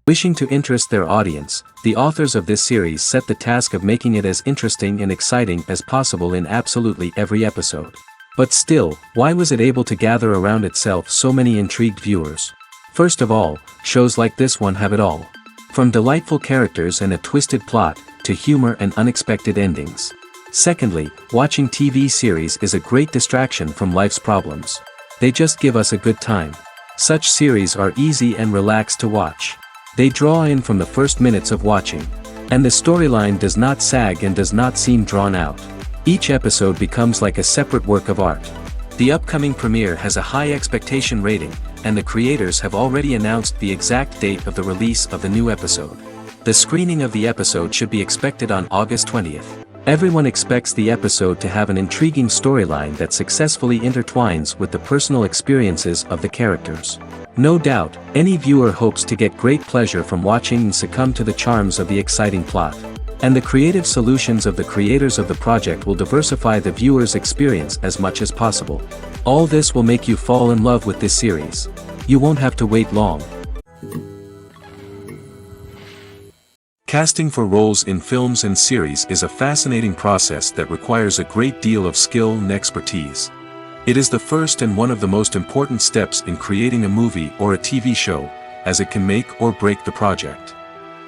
Wishing to interest their audience, the authors of this series set the task of making it as interesting and exciting as possible in absolutely every episode. But still, why was it able to gather around itself so many intrigued viewers? First of all, shows like this one have it all. From delightful characters and a twisted plot, to humor and unexpected endings. Secondly, watching TV series is a great distraction from life's problems. They just give us a good time. Such series are easy and relaxed to watch. They draw in from the first minutes of watching. And the storyline does not sag and does not seem drawn out. Each episode becomes like a separate work of art. The upcoming premiere has a high expectation rating, and the creators have already announced the exact date of the release of the new episode. The screening of the episode should be expected on August 20th. Everyone expects the episode to have an intriguing storyline that successfully intertwines with the personal experiences of the characters. No doubt, any viewer hopes to get great pleasure from watching and succumb to the charms of the exciting plot. And the creative solutions of the creators of the project will diversify the viewer's experience as much as possible. All this will make you fall in love with this series. You won't have to wait long. Casting for roles in films and series is a fascinating process that requires a great deal of skill and expertise. It is the first and one of the most important steps in creating a movie or a TV show, as it can make or break the project.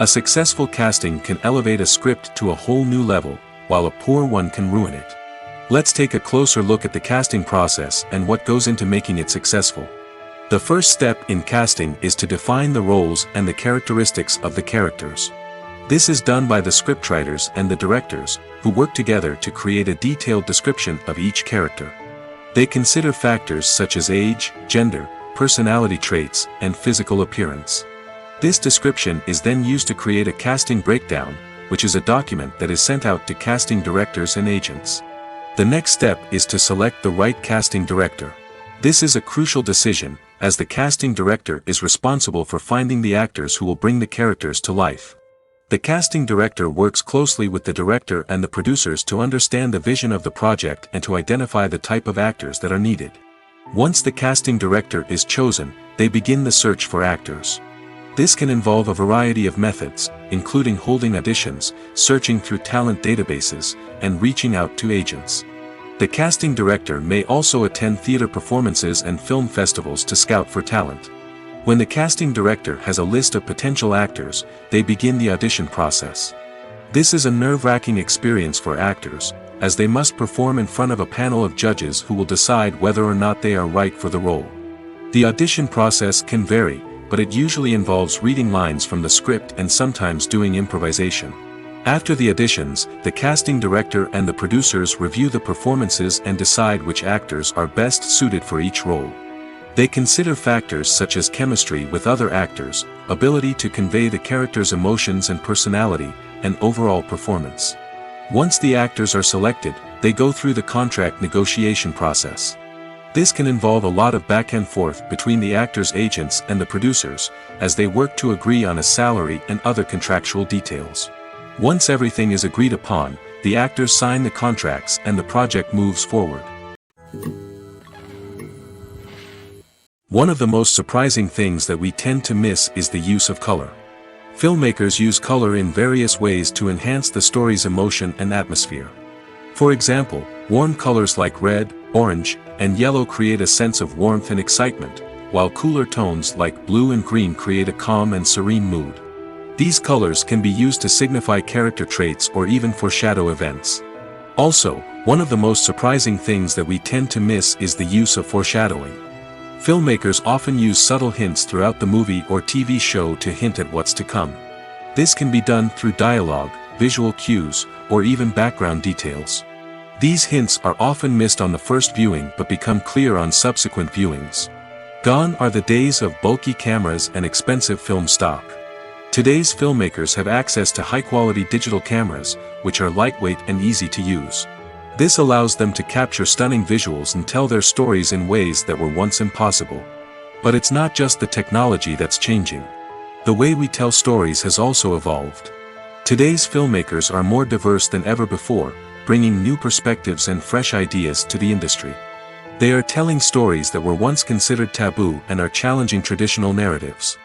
A successful casting can elevate a script to a whole new level, while a poor one can ruin it. Let's take a closer look at the casting process and what goes into making it successful. The first step in casting is to define the roles and the characteristics of the characters. This is done by the scriptwriters and the directors, who work together to create a detailed description of each character. They consider factors such as age, gender, personality traits, and physical appearance. This description is then used to create a casting breakdown, which is a document that is sent out to casting directors and agents. The next step is to select the right casting director. This is a crucial decision, as the casting director is responsible for finding the actors who will bring the characters to life. The casting director works closely with the director and the producers to understand the vision of the project and to identify the type of actors that are needed. Once the casting director is chosen, they begin the search for actors. This can involve a variety of methods, including holding auditions, searching through talent databases, and reaching out to agents. The casting director may also attend theater performances and film festivals to scout for talent. When the casting director has a list of potential actors, they begin the audition process. This is a nerve-wracking experience for actors, as they must perform in front of a panel of judges who will decide whether or not they are right for the role. The audition process can vary, but it usually involves reading lines from the script and sometimes doing improvisation. After the auditions, the casting director and the producers review the performances and decide which actors are best suited for each role. They consider factors such as chemistry with other actors, ability to convey the character's emotions and personality, and overall performance. Once the actors are selected, they go through the contract negotiation process. This can involve a lot of back and forth between the actors' agents and the producers, as they work to agree on a salary and other contractual details. Once everything is agreed upon, the actors sign the contracts and the project moves forward. One of the most surprising things that we tend to miss is the use of color. Filmmakers use color in various ways to enhance the story's emotion and atmosphere. For example, warm colors like red, orange, and yellow create a sense of warmth and excitement, while cooler tones like blue and green create a calm and serene mood. These colors can be used to signify character traits or even foreshadow events. Also, one of the most surprising things that we tend to miss is the use of foreshadowing. Filmmakers often use subtle hints throughout the movie or TV show to hint at what's to come. This can be done through dialogue, visual cues, or even background details. These hints are often missed on the first viewing but become clear on subsequent viewings. Gone are the days of bulky cameras and expensive film stock. Today's filmmakers have access to high-quality digital cameras, which are lightweight and easy to use. This allows them to capture stunning visuals and tell their stories in ways that were once impossible. But it's not just the technology that's changing. The way we tell stories has also evolved. Today's filmmakers are more diverse than ever before, bringing new perspectives and fresh ideas to the industry. They are telling stories that were once considered taboo and are challenging traditional narratives.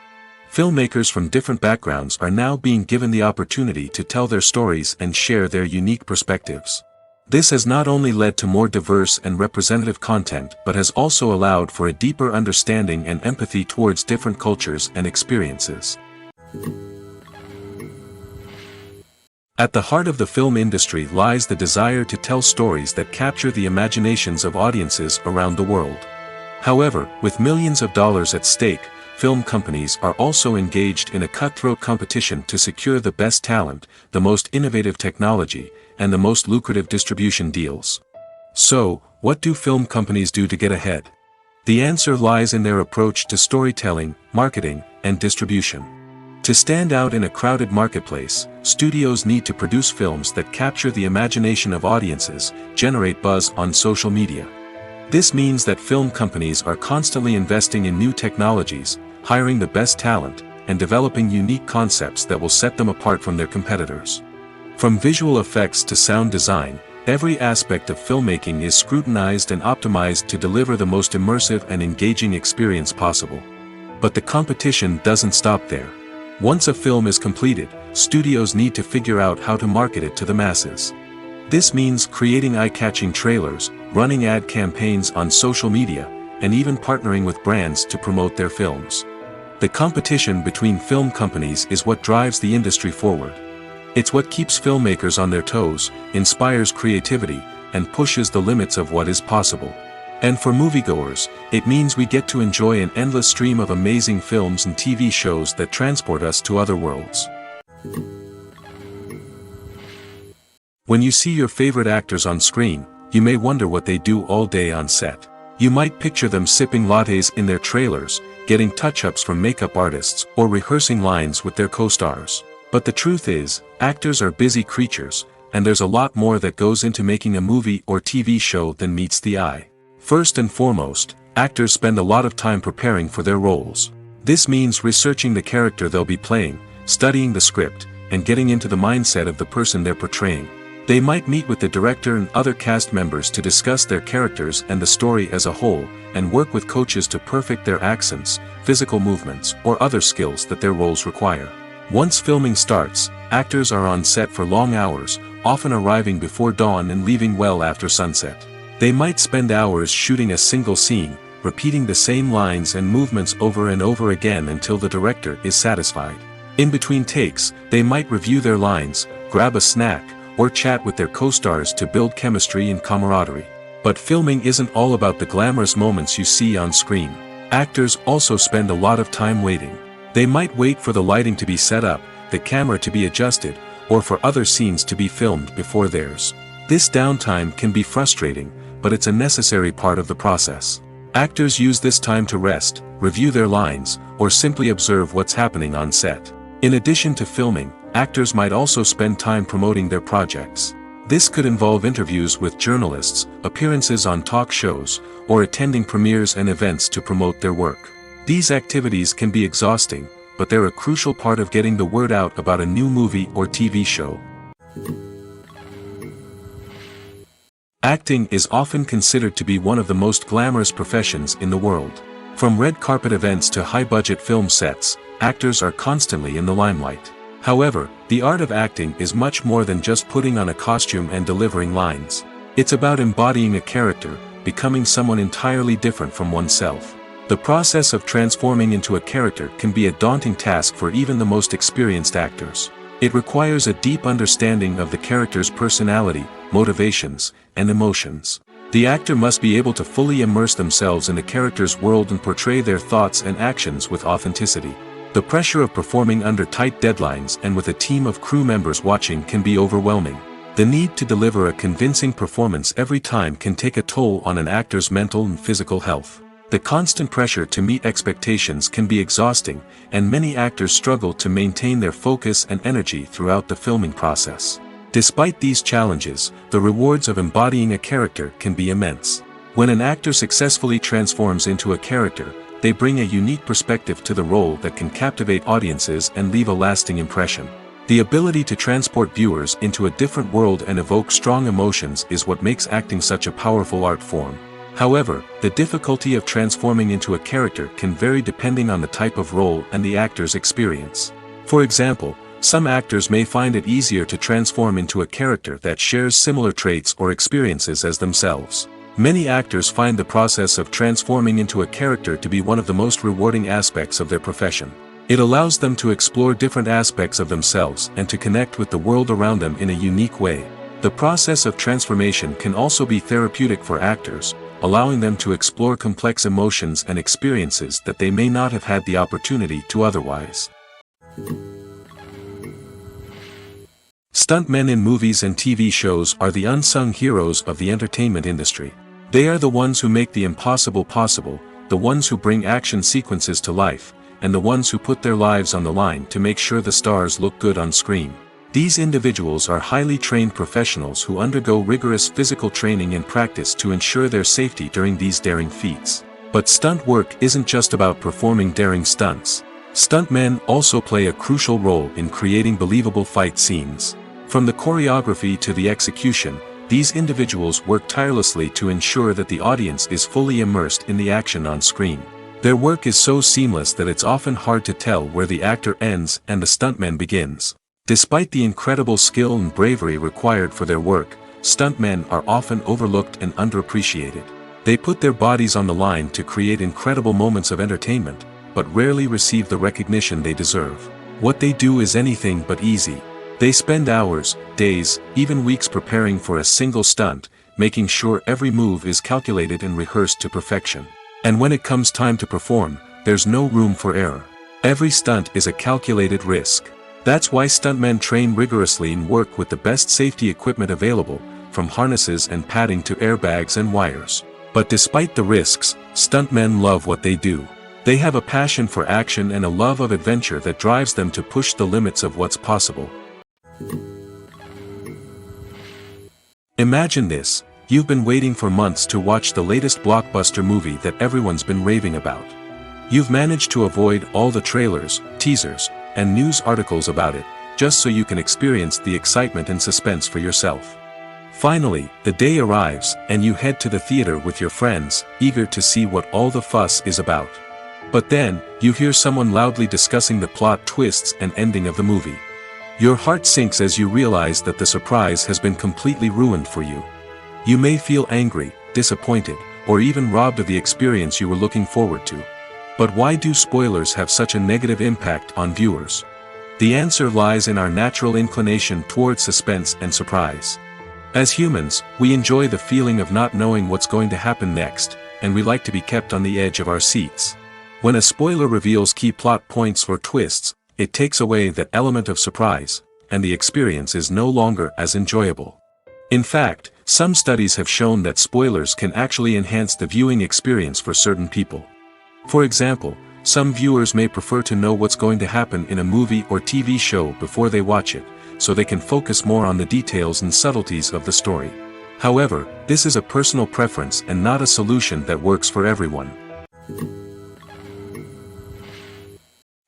Filmmakers from different backgrounds are now being given the opportunity to tell their stories and share their unique perspectives. This has not only led to more diverse and representative content but has also allowed for a deeper understanding and empathy towards different cultures and experiences. At the heart of the film industry lies the desire to tell stories that capture the imaginations of audiences around the world. However, with millions of dollars at stake, film companies are also engaged in a cutthroat competition to secure the best talent, the most innovative technology, and the most lucrative distribution deals. So, what do film companies do to get ahead? The answer lies in their approach to storytelling, marketing, and distribution. To stand out in a crowded marketplace, studios need to produce films that capture the imagination of audiences, generate buzz on social media. This means that film companies are constantly investing in new technologies, hiring the best talent, and developing unique concepts that will set them apart from their competitors. From visual effects to sound design, every aspect of filmmaking is scrutinized and optimized to deliver the most immersive and engaging experience possible. But the competition doesn't stop there. Once a film is completed, studios need to figure out how to market it to the masses. This means creating eye-catching trailers, running ad campaigns on social media, and even partnering with brands to promote their films. The competition between film companies is what drives the industry forward. It's what keeps filmmakers on their toes, inspires creativity, and pushes the limits of what is possible. And for moviegoers, it means we get to enjoy an endless stream of amazing films and TV shows that transport us to other worlds. When you see your favorite actors on screen, you may wonder what they do all day on set. You might picture them sipping lattes in their trailers, getting touch-ups from makeup artists, or rehearsing lines with their co-stars. But the truth is, actors are busy creatures, and there's a lot more that goes into making a movie or TV show than meets the eye. First and foremost, actors spend a lot of time preparing for their roles. This means researching the character they'll be playing, studying the script, and getting into the mindset of the person they're portraying. They might meet with the director and other cast members to discuss their characters and the story as a whole, and work with coaches to perfect their accents, physical movements, or other skills that their roles require. Once filming starts, actors are on set for long hours, often arriving before dawn and leaving well after sunset. They might spend hours shooting a single scene, repeating the same lines and movements over and over again until the director is satisfied. In between takes, they might review their lines, grab a snack, or chat with their co-stars to build chemistry and camaraderie. But filming isn't all about the glamorous moments you see on screen. Actors also spend a lot of time waiting. They might wait for the lighting to be set up, the camera to be adjusted, or for other scenes to be filmed before theirs. This downtime can be frustrating, but it's a necessary part of the process. Actors use this time to rest, review their lines, or simply observe what's happening on set. In addition to filming, actors might also spend time promoting their projects. This could involve interviews with journalists, appearances on talk shows, or attending premieres and events to promote their work. These activities can be exhausting, but they're a crucial part of getting the word out about a new movie or TV show. Acting is often considered to be one of the most glamorous professions in the world. From red carpet events to high-budget film sets, actors are constantly in the limelight. However, the art of acting is much more than just putting on a costume and delivering lines. It's about embodying a character, becoming someone entirely different from oneself. The process of transforming into a character can be a daunting task for even the most experienced actors. It requires a deep understanding of the character's personality, motivations, and emotions. The actor must be able to fully immerse themselves in the character's world and portray their thoughts and actions with authenticity. The pressure of performing under tight deadlines and with a team of crew members watching can be overwhelming. The need to deliver a convincing performance every time can take a toll on an actor's mental and physical health. The constant pressure to meet expectations can be exhausting, and many actors struggle to maintain their focus and energy throughout the filming process. Despite these challenges, the rewards of embodying a character can be immense. When an actor successfully transforms into a character, they bring a unique perspective to the role that can captivate audiences and leave a lasting impression. The ability to transport viewers into a different world and evoke strong emotions is what makes acting such a powerful art form. However, the difficulty of transforming into a character can vary depending on the type of role and the actor's experience. For example, some actors may find it easier to transform into a character that shares similar traits or experiences as themselves. Many actors find the process of transforming into a character to be one of the most rewarding aspects of their profession. It allows them to explore different aspects of themselves and to connect with the world around them in a unique way. The process of transformation can also be therapeutic for actors, allowing them to explore complex emotions and experiences that they may not have had the opportunity to otherwise. Stuntmen in movies and TV shows are the unsung heroes of the entertainment industry. They are the ones who make the impossible possible, the ones who bring action sequences to life, and the ones who put their lives on the line to make sure the stars look good on screen. These individuals are highly trained professionals who undergo rigorous physical training and practice to ensure their safety during these daring feats. But stunt work isn't just about performing daring stunts. Stuntmen also play a crucial role in creating believable fight scenes. From the choreography to the execution, these individuals work tirelessly to ensure that the audience is fully immersed in the action on screen. Their work is so seamless that it's often hard to tell where the actor ends and the stuntman begins. Despite the incredible skill and bravery required for their work, stuntmen are often overlooked and underappreciated. They put their bodies on the line to create incredible moments of entertainment, but rarely receive the recognition they deserve. What they do is anything but easy. They spend hours, days, even weeks preparing for a single stunt, making sure every move is calculated and rehearsed to perfection. And when it comes time to perform, there's no room for error. Every stunt is a calculated risk. That's why stuntmen train rigorously and work with the best safety equipment available, from harnesses and padding to airbags and wires. But despite the risks, stuntmen love what they do. They have a passion for action and a love of adventure that drives them to push the limits of what's possible. Imagine this: you've been waiting for months to watch the latest blockbuster movie that everyone's been raving about. You've managed to avoid all the trailers, teasers, and news articles about it, just so you can experience the excitement and suspense for yourself. Finally, the day arrives, and you head to the theater with your friends, eager to see what all the fuss is about. But then, you hear someone loudly discussing the plot twists and ending of the movie. Your heart sinks as you realize that the surprise has been completely ruined for you. You may feel angry, disappointed, or even robbed of the experience you were looking forward to. But why do spoilers have such a negative impact on viewers? The answer lies in our natural inclination towards suspense and surprise. As humans, we enjoy the feeling of not knowing what's going to happen next, and we like to be kept on the edge of our seats. When a spoiler reveals key plot points or twists, it takes away that element of surprise, and the experience is no longer as enjoyable. In fact, some studies have shown that spoilers can actually enhance the viewing experience for certain people. For example, some viewers may prefer to know what's going to happen in a movie or TV show before they watch it, so they can focus more on the details and subtleties of the story. However, this is a personal preference and not a solution that works for everyone.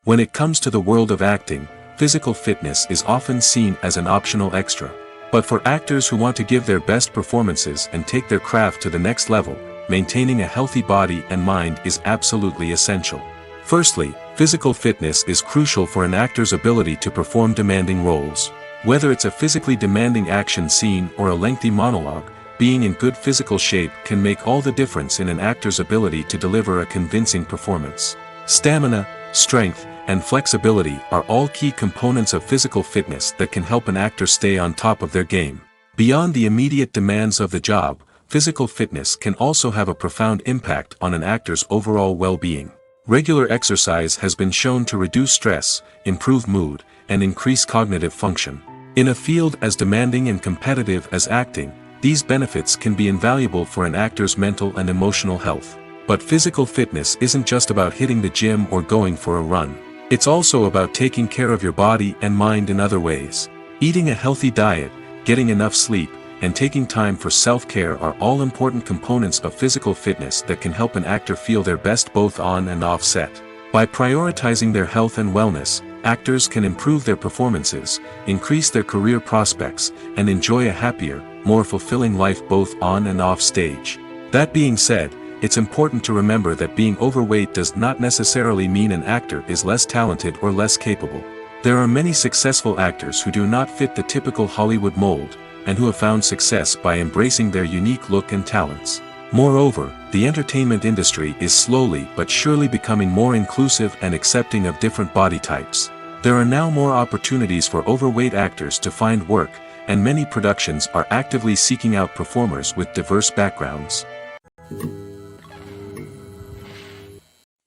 When it comes to the world of acting, physical fitness is often seen as an optional extra. But for actors who want to give their best performances and take their craft to the next level, maintaining a healthy body and mind is absolutely essential. Firstly, physical fitness is crucial for an actor's ability to perform demanding roles. Whether it's a physically demanding action scene or a lengthy monologue, being in good physical shape can make all the difference in an actor's ability to deliver a convincing performance. Stamina, strength, and flexibility are all key components of physical fitness that can help an actor stay on top of their game. Beyond the immediate demands of the job, physical fitness can also have a profound impact on an actor's overall well-being. Regular exercise has been shown to reduce stress, improve mood, and increase cognitive function. In a field as demanding and competitive as acting, these benefits can be invaluable for an actor's mental and emotional health. But physical fitness isn't just about hitting the gym or going for a run. It's also about taking care of your body and mind in other ways. Eating a healthy diet, getting enough sleep, and taking time for self-care are all important components of physical fitness that can help an actor feel their best both on and off set. By prioritizing their health and wellness, actors can improve their performances, increase their career prospects, and enjoy a happier, more fulfilling life both on and off stage. That being said, it's important to remember that being overweight does not necessarily mean an actor is less talented or less capable. There are many successful actors who do not fit the typical Hollywood mold, and who have found success by embracing their unique look and talents. Moreover, the entertainment industry is slowly but surely becoming more inclusive and accepting of different body types. There are now more opportunities for overweight actors to find work, and many productions are actively seeking out performers with diverse backgrounds.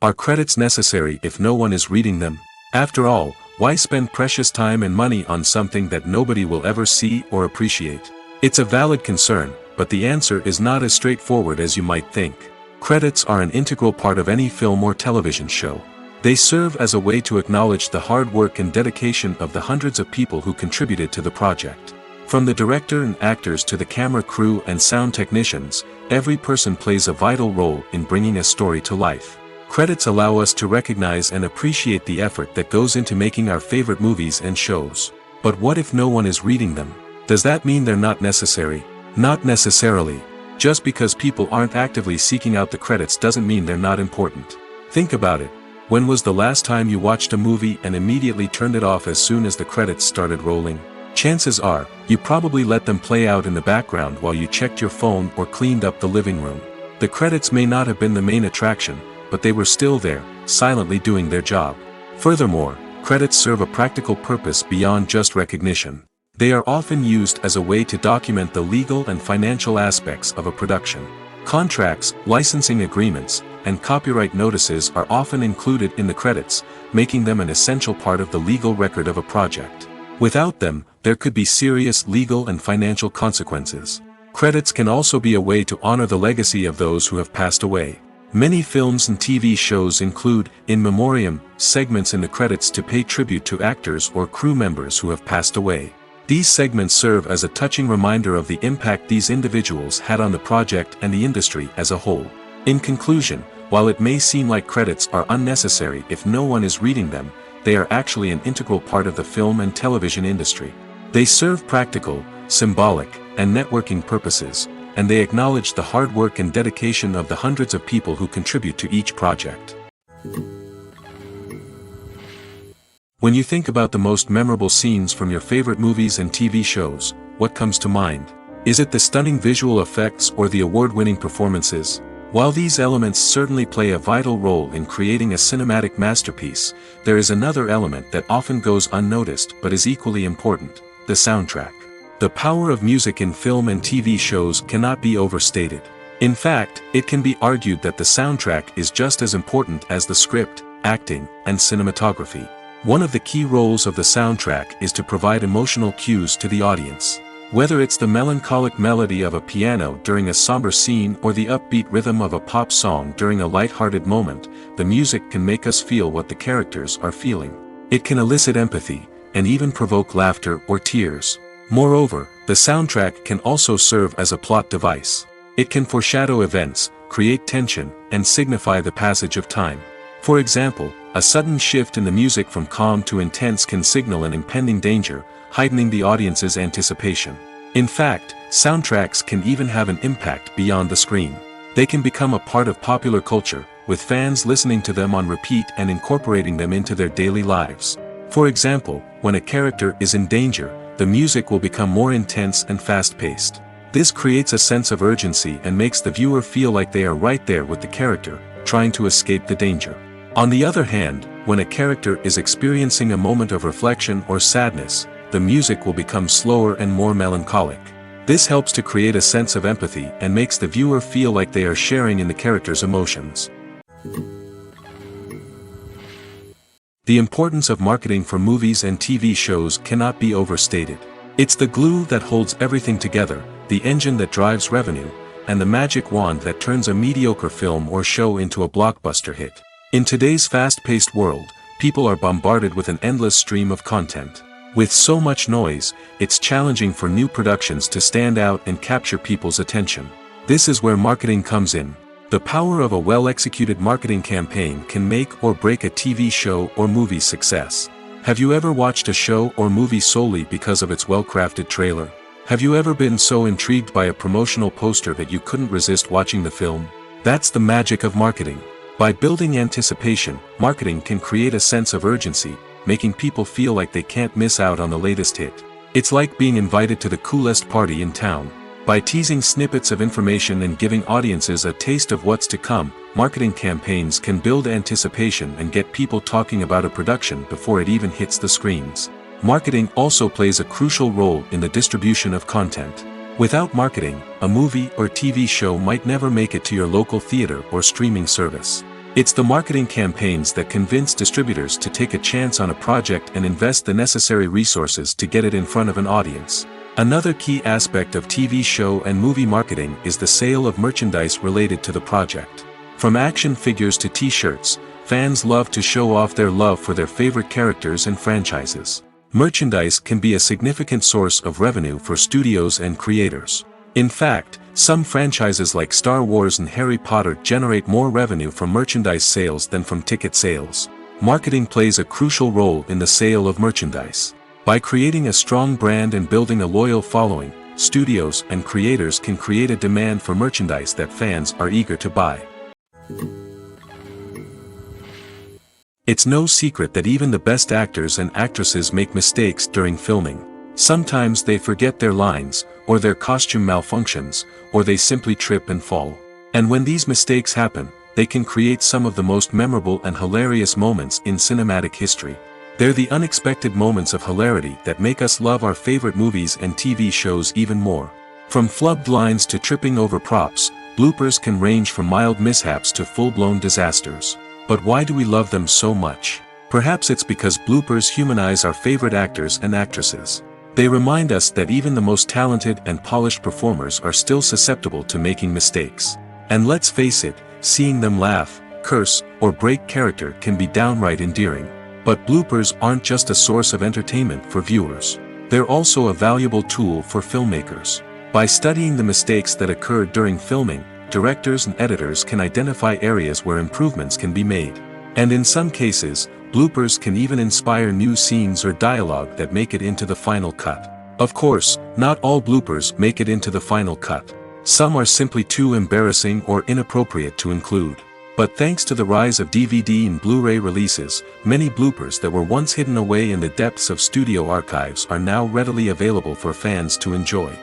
Are credits necessary if no one is reading them? After all, why spend precious time and money on something that nobody will ever see or appreciate? It's a valid concern, but the answer is not as straightforward as you might think. Credits are an integral part of any film or television show. They serve as a way to acknowledge the hard work and dedication of the hundreds of people who contributed to the project. From the director and actors to the camera crew and sound technicians, every person plays a vital role in bringing a story to life. Credits allow us to recognize and appreciate the effort that goes into making our favorite movies and shows. But what if no one is reading them? Does that mean they're not necessary? Not necessarily. Just because people aren't actively seeking out the credits doesn't mean they're not important. Think about it. When was the last time you watched a movie and immediately turned it off as soon as the credits started rolling? Chances are, you probably let them play out in the background while you checked your phone or cleaned up the living room. The credits may not have been the main attraction, but they were still there, silently doing their job. Furthermore, credits serve a practical purpose beyond just recognition. They are often used as a way to document the legal and financial aspects of a production. Contracts, licensing agreements, and copyright notices are often included in the credits, making them an essential part of the legal record of a project. Without them, there could be serious legal and financial consequences. Credits can also be a way to honor the legacy of those who have passed away. Many films and TV shows include, in memoriam, segments in the credits to pay tribute to actors or crew members who have passed away. These segments serve as a touching reminder of the impact these individuals had on the project and the industry as a whole. In conclusion, while it may seem like credits are unnecessary if no one is reading them, they are actually an integral part of the film and television industry. They serve practical, symbolic, and networking purposes, and they acknowledge the hard work and dedication of the hundreds of people who contribute to each project. When you think about the most memorable scenes from your favorite movies and TV shows, what comes to mind? Is it the stunning visual effects or the award-winning performances? While these elements certainly play a vital role in creating a cinematic masterpiece, there is another element that often goes unnoticed but is equally important: the soundtrack. The power of music in film and TV shows cannot be overstated. In fact, it can be argued that the soundtrack is just as important as the script, acting, and cinematography. One of the key roles of the soundtrack is to provide emotional cues to the audience. Whether it's the melancholic melody of a piano during a somber scene or the upbeat rhythm of a pop song during a light-hearted moment, the music can make us feel what the characters are feeling. It can elicit empathy, and even provoke laughter or tears. Moreover, the soundtrack can also serve as a plot device. It can foreshadow events, create tension, and signify the passage of time. For example, a sudden shift in the music from calm to intense can signal an impending danger, heightening the audience's anticipation. In fact, soundtracks can even have an impact beyond the screen. They can become a part of popular culture, with fans listening to them on repeat and incorporating them into their daily lives. For example, when a character is in danger, the music will become more intense and fast-paced. This creates a sense of urgency and makes the viewer feel like they are right there with the character, trying to escape the danger. On the other hand, when a character is experiencing a moment of reflection or sadness, the music will become slower and more melancholic. This helps to create a sense of empathy and makes the viewer feel like they are sharing in the character's emotions. The importance of marketing for movies and TV shows cannot be overstated. It's the glue that holds everything together, the engine that drives revenue, and the magic wand that turns a mediocre film or show into a blockbuster hit. In today's fast-paced world, people are bombarded with an endless stream of content. With so much noise, it's challenging for new productions to stand out and capture people's attention. This is where marketing comes in. The power of a well-executed marketing campaign can make or break a TV show or movie's success. Have you ever watched a show or movie solely because of its well-crafted trailer? Have you ever been so intrigued by a promotional poster that you couldn't resist watching the film? That's the magic of marketing. By building anticipation, marketing can create a sense of urgency, making people feel like they can't miss out on the latest hit. It's like being invited to the coolest party in town. By teasing snippets of information and giving audiences a taste of what's to come, marketing campaigns can build anticipation and get people talking about a production before it even hits the screens. Marketing also plays a crucial role in the distribution of content. Without marketing, a movie or TV show might never make it to your local theater or streaming service. It's the marketing campaigns that convince distributors to take a chance on a project and invest the necessary resources to get it in front of an audience. Another key aspect of TV show and movie marketing is the sale of merchandise related to the project. From action figures to t-shirts, fans love to show off their love for their favorite characters and franchises. Merchandise can be a significant source of revenue for studios and creators. In fact, some franchises like Star Wars and Harry Potter generate more revenue from merchandise sales than from ticket sales. Marketing plays a crucial role in the sale of merchandise. By creating a strong brand and building a loyal following, studios and creators can create a demand for merchandise that fans are eager to buy. It's no secret that even the best actors and actresses make mistakes during filming. Sometimes they forget their lines, or their costume malfunctions, or they simply trip and fall. And when these mistakes happen, they can create some of the most memorable and hilarious moments in cinematic history. They're the unexpected moments of hilarity that make us love our favorite movies and TV shows even more. From flubbed lines to tripping over props, bloopers can range from mild mishaps to full-blown disasters. But why do we love them so much? Perhaps it's because bloopers humanize our favorite actors and actresses. They remind us that even the most talented and polished performers are still susceptible to making mistakes. And let's face it, seeing them laugh, curse, or break character can be downright endearing. But bloopers aren't just a source of entertainment for viewers. They're also a valuable tool for filmmakers. By studying the mistakes that occurred during filming, directors and editors can identify areas where improvements can be made. And in some cases, bloopers can even inspire new scenes or dialogue that make it into the final cut. Of course, not all bloopers make it into the final cut. Some are simply too embarrassing or inappropriate to include. But thanks to the rise of DVD and Blu-ray releases, many bloopers that were once hidden away in the depths of studio archives are now readily available for fans to enjoy.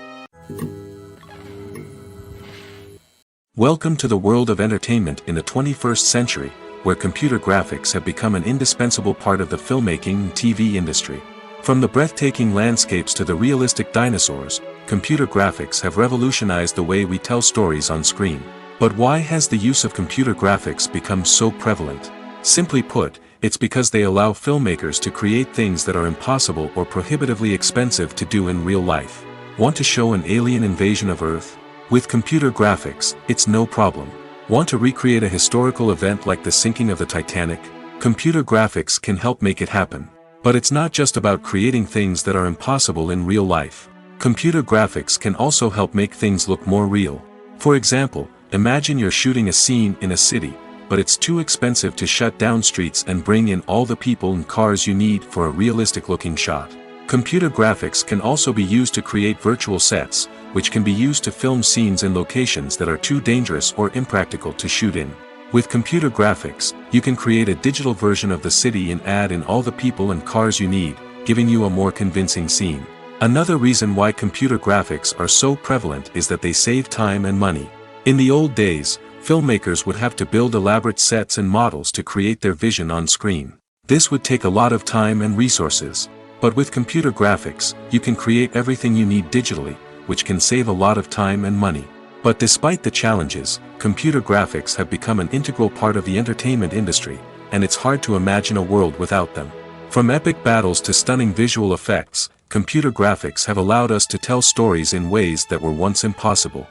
Welcome to the world of entertainment in the 21st century, where computer graphics have become an indispensable part of the filmmaking and TV industry. From the breathtaking landscapes to the realistic dinosaurs, computer graphics have revolutionized the way we tell stories on screen. But why has the use of computer graphics become so prevalent? Simply put, it's because they allow filmmakers to create things that are impossible or prohibitively expensive to do in real life. Want to show an alien invasion of Earth? With computer graphics, it's no problem. Want to recreate a historical event like the sinking of the Titanic? Computer graphics can help make it happen. But it's not just about creating things that are impossible in real life. Computer graphics can also help make things look more real. For example, imagine you're shooting a scene in a city, but it's too expensive to shut down streets and bring in all the people and cars you need for a realistic-looking shot. Computer graphics can also be used to create virtual sets, which can be used to film scenes in locations that are too dangerous or impractical to shoot in. With computer graphics, you can create a digital version of the city and add in all the people and cars you need, giving you a more convincing scene. Another reason why computer graphics are so prevalent is that they save time and money. In the old days, filmmakers would have to build elaborate sets and models to create their vision on screen. This would take a lot of time and resources. But with computer graphics, you can create everything you need digitally, which can save a lot of time and money. But despite the challenges, computer graphics have become an integral part of the entertainment industry, and it's hard to imagine a world without them. From epic battles to stunning visual effects, computer graphics have allowed us to tell stories in ways that were once impossible.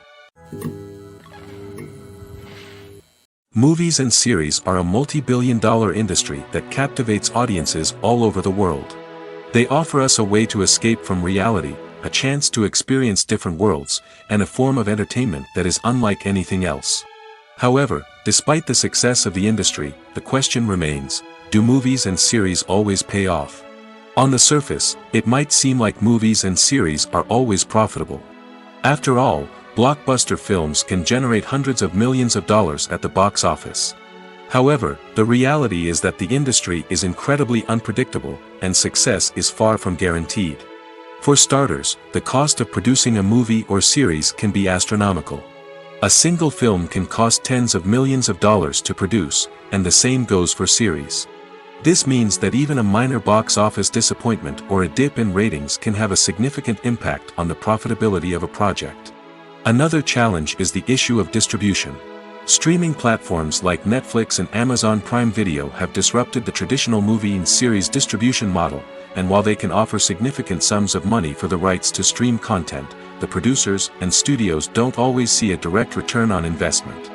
Movies and series are a multi-billion-dollar industry that captivates audiences all over the world. They offer us a way to escape from reality, a chance to experience different worlds, and a form of entertainment that is unlike anything else. However, despite the success of the industry, the question remains, do movies and series always pay off? On the surface, it might seem like movies and series are always profitable. After all, blockbuster films can generate hundreds of millions of dollars at the box office. However, the reality is that the industry is incredibly unpredictable, and success is far from guaranteed. For starters, the cost of producing a movie or series can be astronomical. A single film can cost tens of millions of dollars to produce, and the same goes for series. This means that even a minor box office disappointment or a dip in ratings can have a significant impact on the profitability of a project. Another challenge is the issue of distribution. Streaming platforms like Netflix and Amazon Prime Video have disrupted the traditional movie and series distribution model, and while they can offer significant sums of money for the rights to stream content, the producers and studios don't always see a direct return on investment.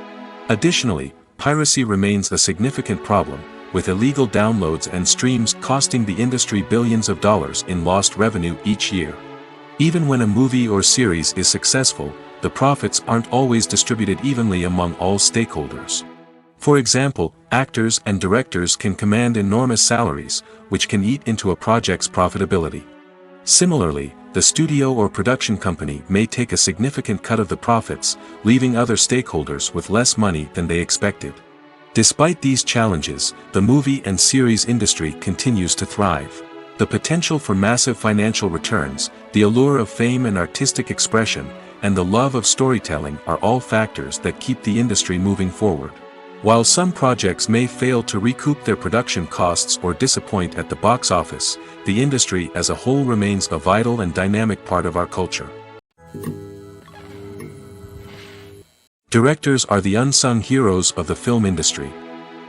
Additionally, piracy remains a significant problem, with illegal downloads and streams costing the industry billions of dollars in lost revenue each year. Even when a movie or series is successful, the profits aren't always distributed evenly among all stakeholders. For example, actors and directors can command enormous salaries, which can eat into a project's profitability. Similarly, the studio or production company may take a significant cut of the profits, leaving other stakeholders with less money than they expected. Despite these challenges, the movie and series industry continues to thrive. The potential for massive financial returns, the allure of fame and artistic expression, and the love of storytelling are all factors that keep the industry moving forward. While some projects may fail to recoup their production costs or disappoint at the box office, the industry as a whole remains a vital and dynamic part of our culture. Directors are the unsung heroes of the film industry.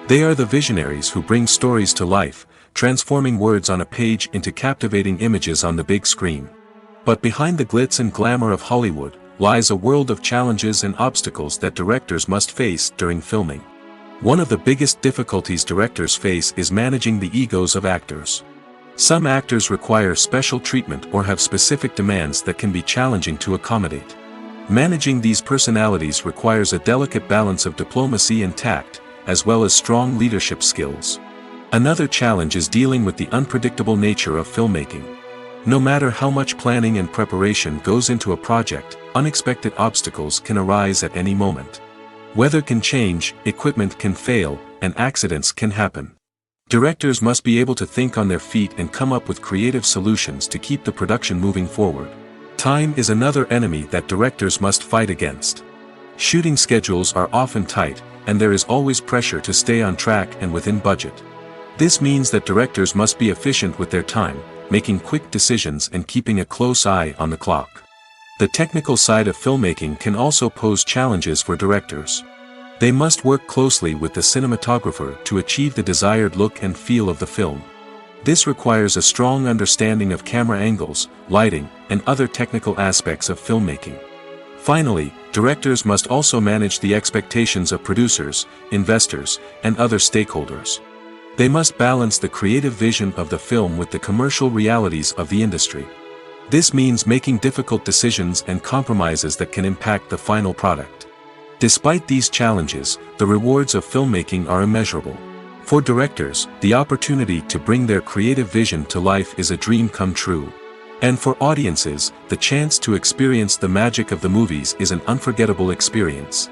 They are the visionaries who bring stories to life, transforming words on a page into captivating images on the big screen. But behind the glitz and glamour of Hollywood, lies a world of challenges and obstacles that directors must face during filming. One of the biggest difficulties directors face is managing the egos of actors. Some actors require special treatment or have specific demands that can be challenging to accommodate. Managing these personalities requires a delicate balance of diplomacy and tact, as well as strong leadership skills. Another challenge is dealing with the unpredictable nature of filmmaking. No matter how much planning and preparation goes into a project, unexpected obstacles can arise at any moment. Weather can change, equipment can fail, and accidents can happen. Directors must be able to think on their feet and come up with creative solutions to keep the production moving forward. Time is another enemy that directors must fight against. Shooting schedules are often tight, and there is always pressure to stay on track and within budget. This means that directors must be efficient with their time, making quick decisions and keeping a close eye on the clock. The technical side of filmmaking can also pose challenges for directors. They must work closely with the cinematographer to achieve the desired look and feel of the film. This requires a strong understanding of camera angles, lighting, and other technical aspects of filmmaking. Finally, directors must also manage the expectations of producers, investors, and other stakeholders. They must balance the creative vision of the film with the commercial realities of the industry. This means making difficult decisions and compromises that can impact the final product. Despite these challenges, the rewards of filmmaking are immeasurable. For directors, the opportunity to bring their creative vision to life is a dream come true. And for audiences, the chance to experience the magic of the movies is an unforgettable experience.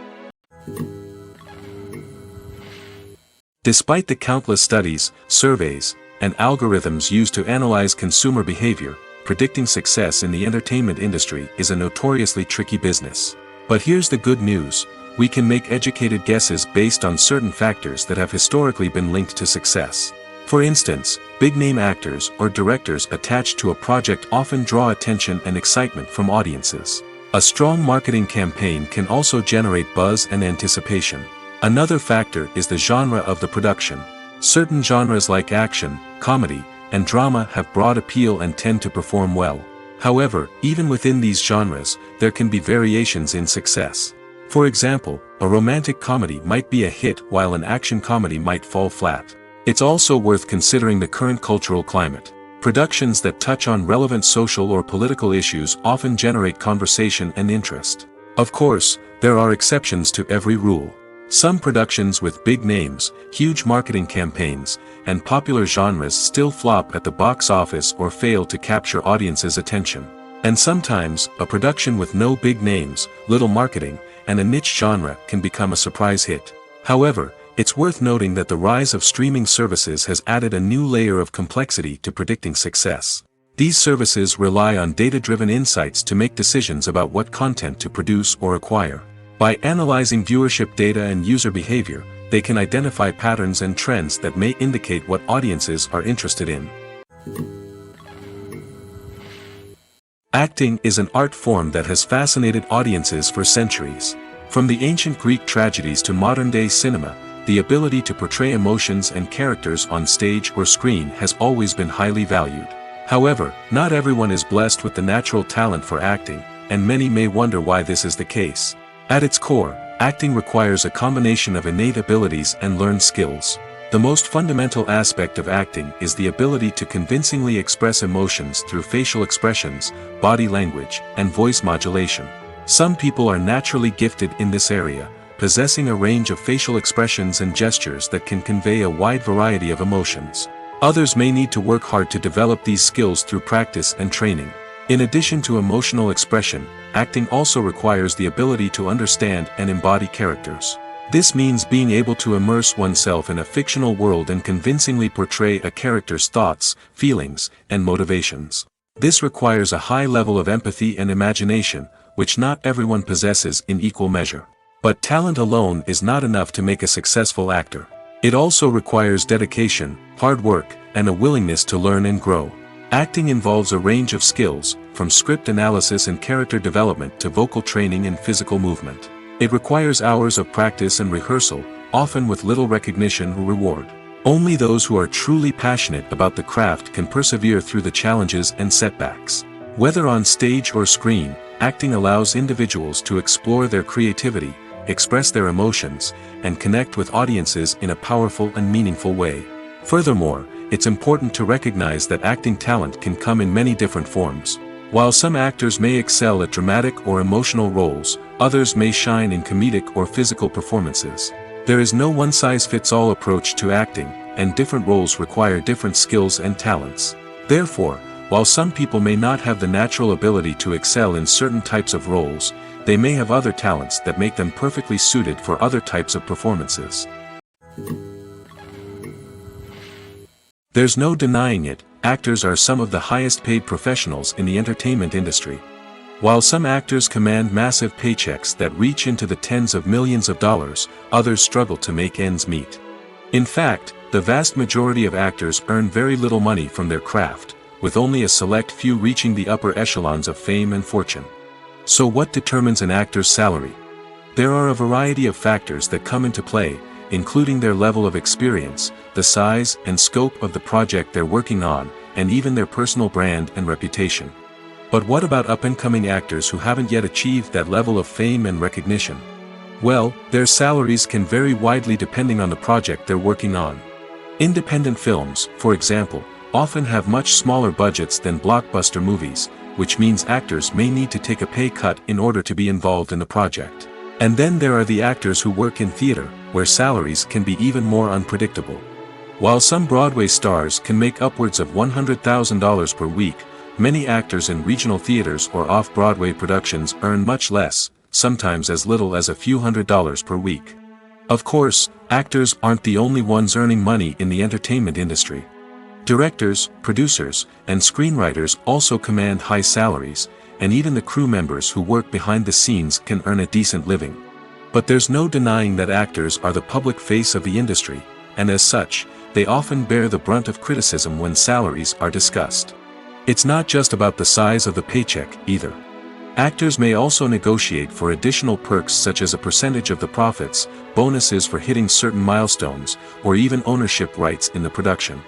Despite the countless studies, surveys, and algorithms used to analyze consumer behavior, predicting success in the entertainment industry is a notoriously tricky business. But here's the good news: we can make educated guesses based on certain factors that have historically been linked to success. For instance, big-name actors or directors attached to a project often draw attention and excitement from audiences. A strong marketing campaign can also generate buzz and anticipation. Another factor is the genre of the production. Certain genres like action, comedy, and drama have broad appeal and tend to perform well. However, even within these genres, there can be variations in success. For example, a romantic comedy might be a hit while an action comedy might fall flat. It's also worth considering the current cultural climate. Productions that touch on relevant social or political issues often generate conversation and interest. Of course, there are exceptions to every rule. Some productions with big names, huge marketing campaigns, and popular genres still flop at the box office or fail to capture audiences' attention. And sometimes, a production with no big names, little marketing, and a niche genre can become a surprise hit. However, it's worth noting that the rise of streaming services has added a new layer of complexity to predicting success. These services rely on data-driven insights to make decisions about what content to produce or acquire. By analyzing viewership data and user behavior, they can identify patterns and trends that may indicate what audiences are interested in. Acting is an art form that has fascinated audiences for centuries. From the ancient Greek tragedies to modern-day cinema, the ability to portray emotions and characters on stage or screen has always been highly valued. However, not everyone is blessed with the natural talent for acting, and many may wonder why this is the case. At its core, acting requires a combination of innate abilities and learned skills. The most fundamental aspect of acting is the ability to convincingly express emotions through facial expressions, body language, and voice modulation. Some people are naturally gifted in this area, possessing a range of facial expressions and gestures that can convey a wide variety of emotions. Others may need to work hard to develop these skills through practice and training. In addition to emotional expression, acting also requires the ability to understand and embody characters. This means being able to immerse oneself in a fictional world and convincingly portray a character's thoughts, feelings, and motivations. This requires a high level of empathy and imagination, which not everyone possesses in equal measure. But talent alone is not enough to make a successful actor. It also requires dedication, hard work, and a willingness to learn and grow. Acting involves a range of skills, from script analysis and character development to vocal training and physical movement. It requires hours of practice and rehearsal, often with little recognition or reward. Only those who are truly passionate about the craft can persevere through the challenges and setbacks. Whether on stage or screen, acting allows individuals to explore their creativity, express their emotions, and connect with audiences in a powerful and meaningful way. Furthermore, it's important to recognize that acting talent can come in many different forms. While some actors may excel at dramatic or emotional roles, others may shine in comedic or physical performances. There is no one-size-fits-all approach to acting, and different roles require different skills and talents. Therefore, while some people may not have the natural ability to excel in certain types of roles, they may have other talents that make them perfectly suited for other types of performances. There's no denying it, actors are some of the highest paid professionals in the entertainment industry. While some actors command massive paychecks that reach into the tens of millions of dollars, others struggle to make ends meet. In fact, the vast majority of actors earn very little money from their craft, with only a select few reaching the upper echelons of fame and fortune. So what determines an actor's salary? There are a variety of factors that come into play, including their level of experience, the size and scope of the project they're working on, and even their personal brand and reputation. But what about up-and-coming actors who haven't yet achieved that level of fame and recognition? Well, their salaries can vary widely depending on the project they're working on. Independent films, for example, often have much smaller budgets than blockbuster movies, which means actors may need to take a pay cut in order to be involved in the project. And then there are the actors who work in theater, where salaries can be even more unpredictable. While some Broadway stars can make upwards of $100,000 per week, many actors in regional theaters or off-Broadway productions earn much less, sometimes as little as a few $100s per week. Of course, actors aren't the only ones earning money in the entertainment industry. Directors, producers, and screenwriters also command high salaries, and even the crew members who work behind the scenes can earn a decent living. But there's no denying that actors are the public face of the industry, and as such, they often bear the brunt of criticism when salaries are discussed. It's not just about the size of the paycheck, either. Actors may also negotiate for additional perks such as a percentage of the profits, bonuses for hitting certain milestones, or even ownership rights in the production.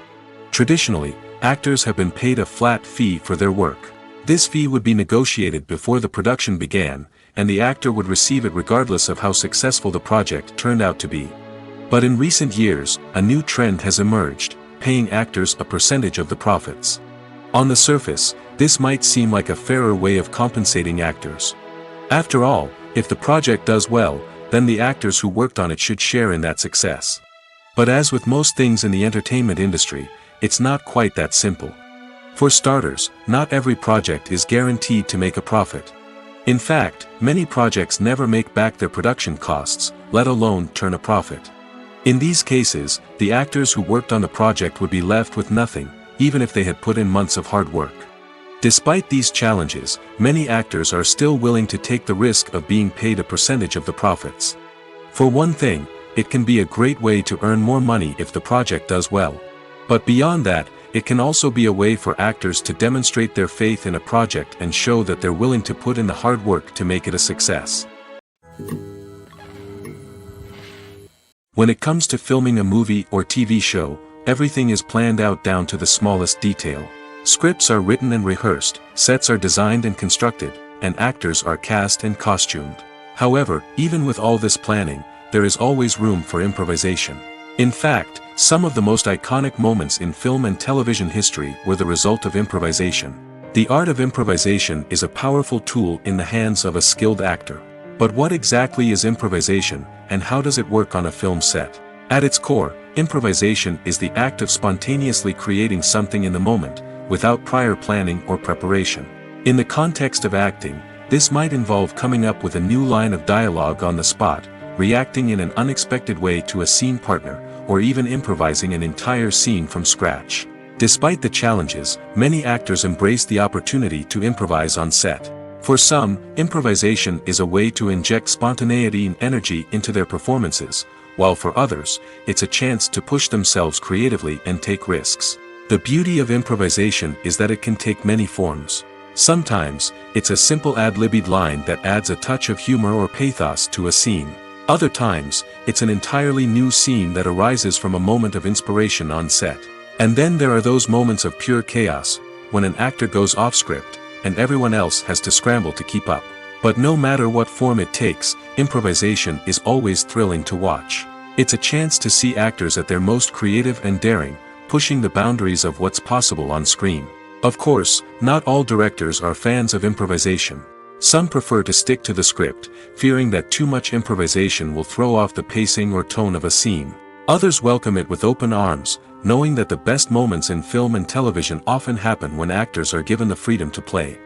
Traditionally, actors have been paid a flat fee for their work. This fee would be negotiated before the production began, and the actor would receive it regardless of how successful the project turned out to be. But in recent years, a new trend has emerged, paying actors a percentage of the profits. On the surface, this might seem like a fairer way of compensating actors. After all, if the project does well, then the actors who worked on it should share in that success. But as with most things in the entertainment industry, it's not quite that simple. For starters, not every project is guaranteed to make a profit. In fact, many projects never make back their production costs, let alone turn a profit. In these cases, the actors who worked on the project would be left with nothing, even if they had put in months of hard work. Despite these challenges, many actors are still willing to take the risk of being paid a percentage of the profits. For one thing, it can be a great way to earn more money if the project does well. But beyond that, it can also be a way for actors to demonstrate their faith in a project and show that they're willing to put in the hard work to make it a success. When it comes to filming a movie or TV show, everything is planned out down to the smallest detail. Scripts are written and rehearsed, sets are designed and constructed, and actors are cast and costumed. However, even with all this planning, there is always room for improvisation. In fact, some of the most iconic moments in film and television history were the result of improvisation. The art of improvisation is a powerful tool in the hands of a skilled actor. But what exactly is improvisation, and how does it work on a film set? At its core, improvisation is the act of spontaneously creating something in the moment, without prior planning or preparation. In the context of acting, this might involve coming up with a new line of dialogue on the spot, reacting in an unexpected way to a scene partner, or even improvising an entire scene from scratch. Despite the challenges, many actors embrace the opportunity to improvise on set. For some, improvisation is a way to inject spontaneity and energy into their performances, while for others, it's a chance to push themselves creatively and take risks. The beauty of improvisation is that it can take many forms. Sometimes, it's a simple ad-libbed line that adds a touch of humor or pathos to a scene. Other times, it's an entirely new scene that arises from a moment of inspiration on set. And then there are those moments of pure chaos, when an actor goes off script, and everyone else has to scramble to keep up. But no matter what form it takes, improvisation is always thrilling to watch. It's a chance to see actors at their most creative and daring, pushing the boundaries of what's possible on screen. Of course, not all directors are fans of improvisation. Some prefer to stick to the script, fearing that too much improvisation will throw off the pacing or tone of a scene. Others welcome it with open arms, knowing that the best moments in film and television often happen when actors are given the freedom to play.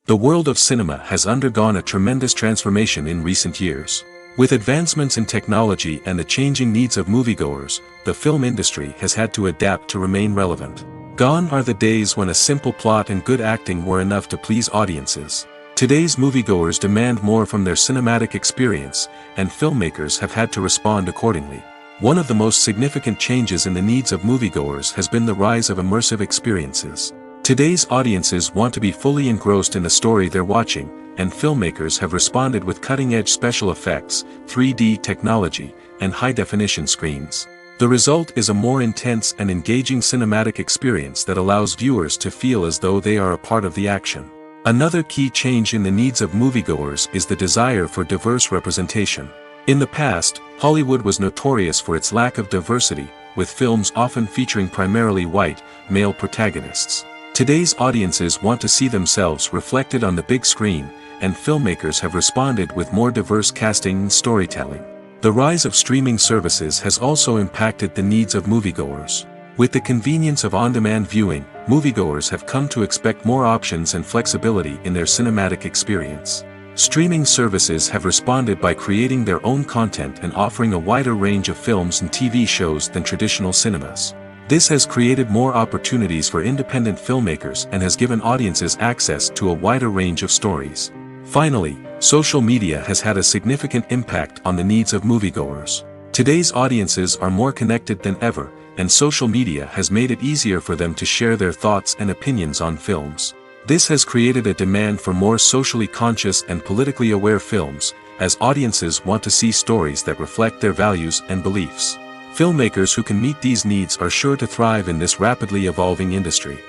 The world of cinema has undergone a tremendous transformation in recent years. With advancements in technology and the changing needs of moviegoers, the film industry has had to adapt to remain relevant. Gone are the days when a simple plot and good acting were enough to please audiences. Today's moviegoers demand more from their cinematic experience, and filmmakers have had to respond accordingly. One of the most significant changes in the needs of moviegoers has been the rise of immersive experiences. Today's audiences want to be fully engrossed in the story they're watching, and filmmakers have responded with cutting-edge special effects, 3D technology, and high-definition screens. The result is a more intense and engaging cinematic experience that allows viewers to feel as though they are a part of the action. Another key change in the needs of moviegoers is the desire for diverse representation. In the past, Hollywood was notorious for its lack of diversity, with films often featuring primarily white, male protagonists. Today's audiences want to see themselves reflected on the big screen, and filmmakers have responded with more diverse casting and storytelling. The rise of streaming services has also impacted the needs of moviegoers. With the convenience of on-demand viewing, moviegoers have come to expect more options and flexibility in their cinematic experience. Streaming services have responded by creating their own content and offering a wider range of films and TV shows than traditional cinemas. This has created more opportunities for independent filmmakers and has given audiences access to a wider range of stories. Finally, social media has had a significant impact on the needs of moviegoers. Today's audiences are more connected than ever, and social media has made it easier for them to share their thoughts and opinions on films. This has created a demand for more socially conscious and politically aware films, as audiences want to see stories that reflect their values and beliefs. Filmmakers who can meet these needs are sure to thrive in this rapidly evolving industry.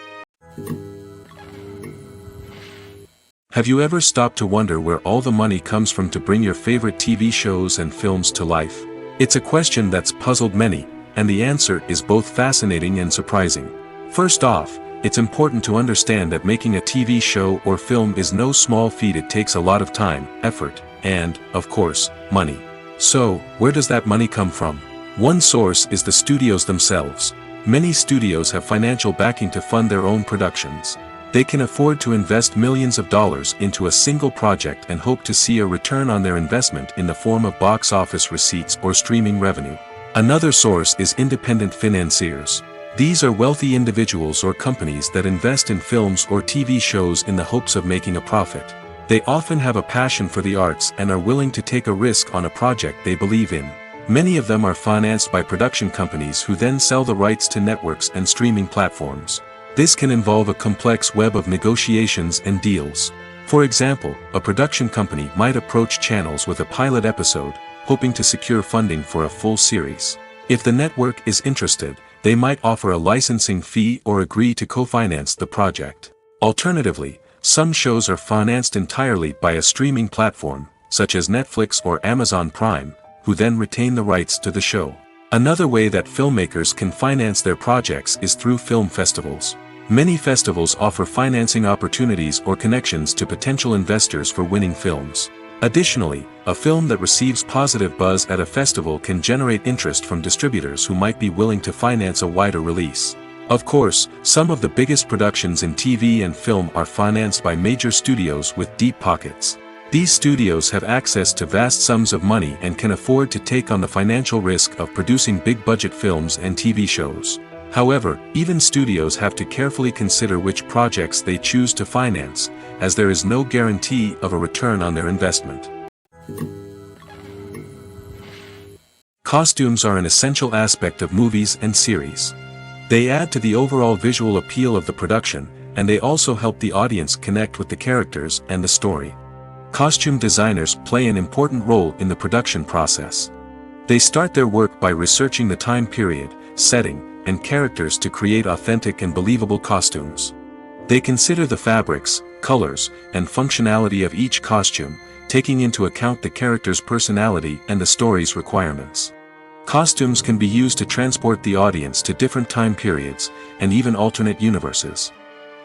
Have you ever stopped to wonder where all the money comes from to bring your favorite TV shows and films to life? It's a question that's puzzled many, and the answer is both fascinating and surprising. First off, It's important to understand that making a TV show or film is no small feat. It takes a lot of time, effort, and, of course, money. So, where does that money come from? One source is the studios themselves. Many studios have financial backing to fund their own productions. They can afford to invest millions of dollars into a single project and hope to see a return on their investment in the form of box office receipts or streaming revenue. Another source is independent financiers. These are wealthy individuals or companies that invest in films or TV shows in the hopes of making a profit. They often have a passion for the arts and are willing to take a risk on a project they believe in. Many of them are financed by production companies who then sell the rights to networks and streaming platforms. This can involve a complex web of negotiations and deals. For example, a production company might approach channels with a pilot episode, hoping to secure funding for a full series. If the network is interested, they might offer a licensing fee or agree to co-finance the project. Alternatively, some shows are financed entirely by a streaming platform, such as Netflix or Amazon Prime, who then retain the rights to the show. Another way that filmmakers can finance their projects is through film festivals. Many festivals offer financing opportunities or connections to potential investors for winning films. Additionally, a film that receives positive buzz at a festival can generate interest from distributors who might be willing to finance a wider release. Of course, some of the biggest productions in TV and film are financed by major studios with deep pockets. These studios have access to vast sums of money and can afford to take on the financial risk of producing big-budget films and TV shows. However, even studios have to carefully consider which projects they choose to finance, as there is no guarantee of a return on their investment. Costumes are an essential aspect of movies and series. They add to the overall visual appeal of the production, and they also help the audience connect with the characters and the story. Costume designers play an important role in the production process. They start their work by researching the time period, setting, and characters to create authentic and believable costumes. They consider the fabrics, colors, and functionality of each costume, taking into account the character's personality and the story's requirements. Costumes can be used to transport the audience to different time periods, and even alternate universes.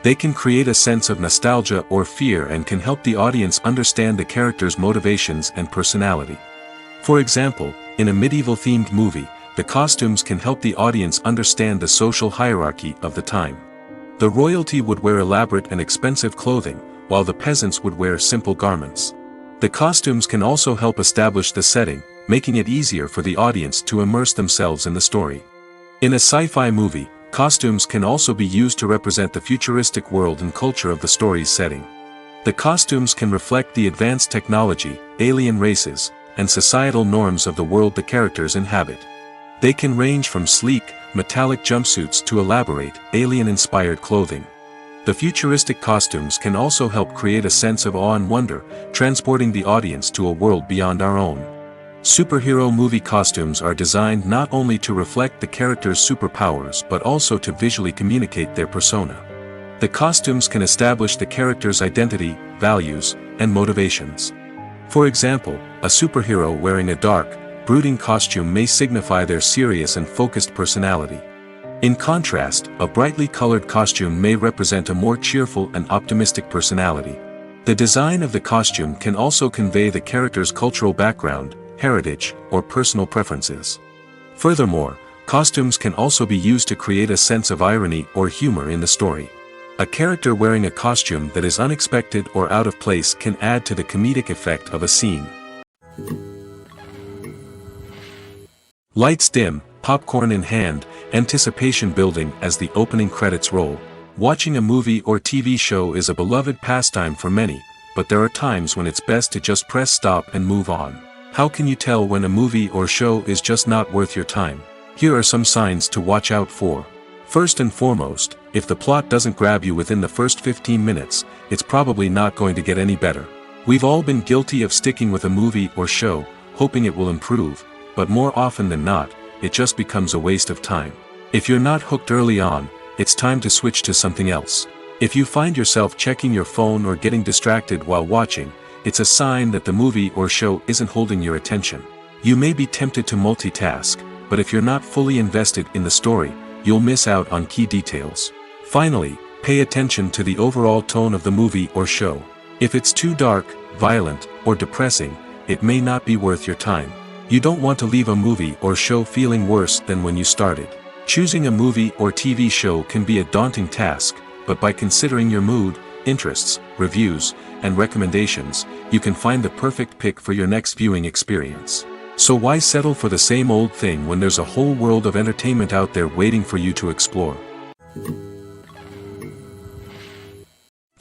They can create a sense of nostalgia or fear and can help the audience understand the character's motivations and personality. For example, in a medieval-themed movie, the costumes can help the audience understand the social hierarchy of the time. The royalty would wear elaborate and expensive clothing, while the peasants would wear simple garments. The costumes can also help establish the setting, making it easier for the audience to immerse themselves in the story. In a sci-fi movie, costumes can also be used to represent the futuristic world and culture of the story's setting. The costumes can reflect the advanced technology, alien races, and societal norms of the world the characters inhabit. They can range from sleek, metallic jumpsuits to elaborate, alien-inspired clothing. The futuristic costumes can also help create a sense of awe and wonder, transporting the audience to a world beyond our own. Superhero movie costumes are designed not only to reflect the character's superpowers but also to visually communicate their persona. The costumes can establish the character's identity, values, and motivations. For example, a superhero wearing a dark, brooding costume may signify their serious and focused personality. In contrast, a brightly colored costume may represent a more cheerful and optimistic personality. The design of the costume can also convey the character's cultural background, heritage, or personal preferences. Furthermore, costumes can also be used to create a sense of irony or humor in the story. A character wearing a costume that is unexpected or out of place can add to the comedic effect of a scene. Lights dim, popcorn in hand, anticipation building as the opening credits roll. Watching a movie or TV show is a beloved pastime for many, but there are times when it's best to just press stop and move on. How can you tell when a movie or show is just not worth your time? Here are some signs to watch out for. First and foremost, if the plot doesn't grab you within the first 15 minutes, it's probably not going to get any better. We've all been guilty of sticking with a movie or show, hoping it will improve, but more often than not, it just becomes a waste of time. If you're not hooked early on, it's time to switch to something else. If you find yourself checking your phone or getting distracted while watching, it's a sign that the movie or show isn't holding your attention. You may be tempted to multitask, but if you're not fully invested in the story, you'll miss out on key details. Finally, Pay attention to the overall tone of the movie or show. If it's too dark, violent, or depressing, it may not be worth your time. You don't want to leave a movie or show feeling worse than when you started. Choosing a movie or TV show can be a daunting task, but by considering your mood, interests, reviews, and recommendations, you can find the perfect pick for your next viewing experience. So why settle for the same old thing when there's a whole world of entertainment out there waiting for you to explore?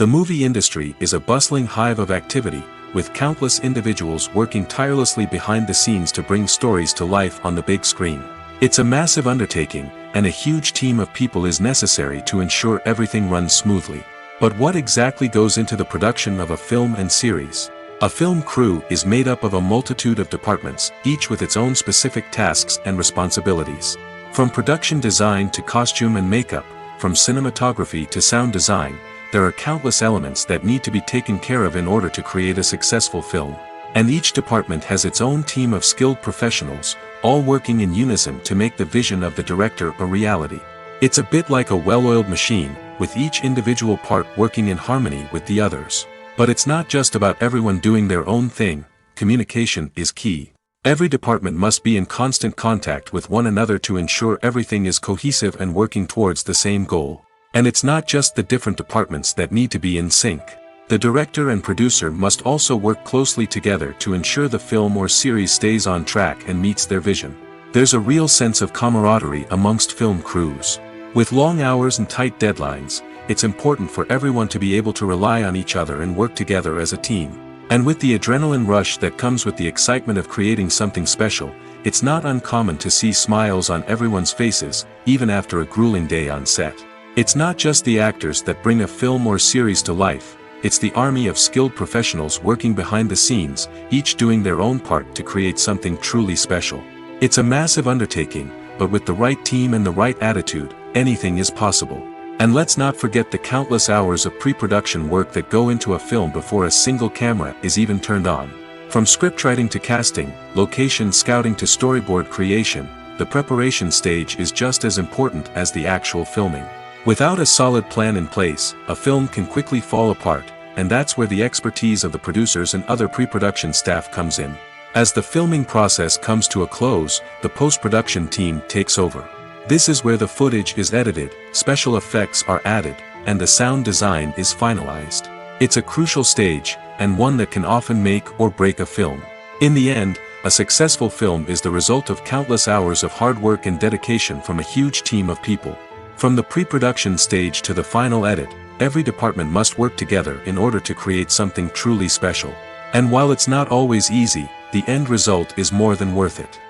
The movie industry is a bustling hive of activity, with countless individuals working tirelessly behind the scenes to bring stories to life on the big screen. It's a massive undertaking, and a huge team of people is necessary to ensure everything runs smoothly. But what exactly goes into the production of a film and series? A film crew is made up of a multitude of departments, each with its own specific tasks and responsibilities. From production design to costume and makeup, from cinematography to sound design, there are countless elements that need to be taken care of in order to create a successful film. And each department has its own team of skilled professionals, all working in unison to make the vision of the director a reality. It's a bit like a well-oiled machine, with each individual part working in harmony with the others. But it's not just about everyone doing their own thing. Communication is key. Every department must be in constant contact with one another to ensure everything is cohesive and working towards the same goal. And it's not just the different departments that need to be in sync. The director and producer must also work closely together to ensure the film or series stays on track and meets their vision. There's a real sense of camaraderie amongst film crews. With long hours and tight deadlines, it's important for everyone to be able to rely on each other and work together as a team. And with the adrenaline rush that comes with the excitement of creating something special, it's not uncommon to see smiles on everyone's faces, even after a grueling day on set. It's not just the actors that bring a film or series to life, it's the army of skilled professionals working behind the scenes, each doing their own part to create something truly special. It's a massive undertaking, but with the right team and the right attitude, anything is possible. And let's not forget the countless hours of pre-production work that go into a film before a single camera is even turned on. From scriptwriting to casting, location scouting to storyboard creation, the preparation stage is just as important as the actual filming. Without a solid plan in place, a film can quickly fall apart, and that's where the expertise of the producers and other pre-production staff comes in. As the filming process comes to a close, the post-production team takes over. This is where the footage is edited, special effects are added, and the sound design is finalized. It's a crucial stage, and one that can often make or break a film. In the end, a successful film is the result of countless hours of hard work and dedication from a huge team of people. From the pre-production stage to the final edit, every department must work together in order to create something truly special. And while it's not always easy, the end result is more than worth it.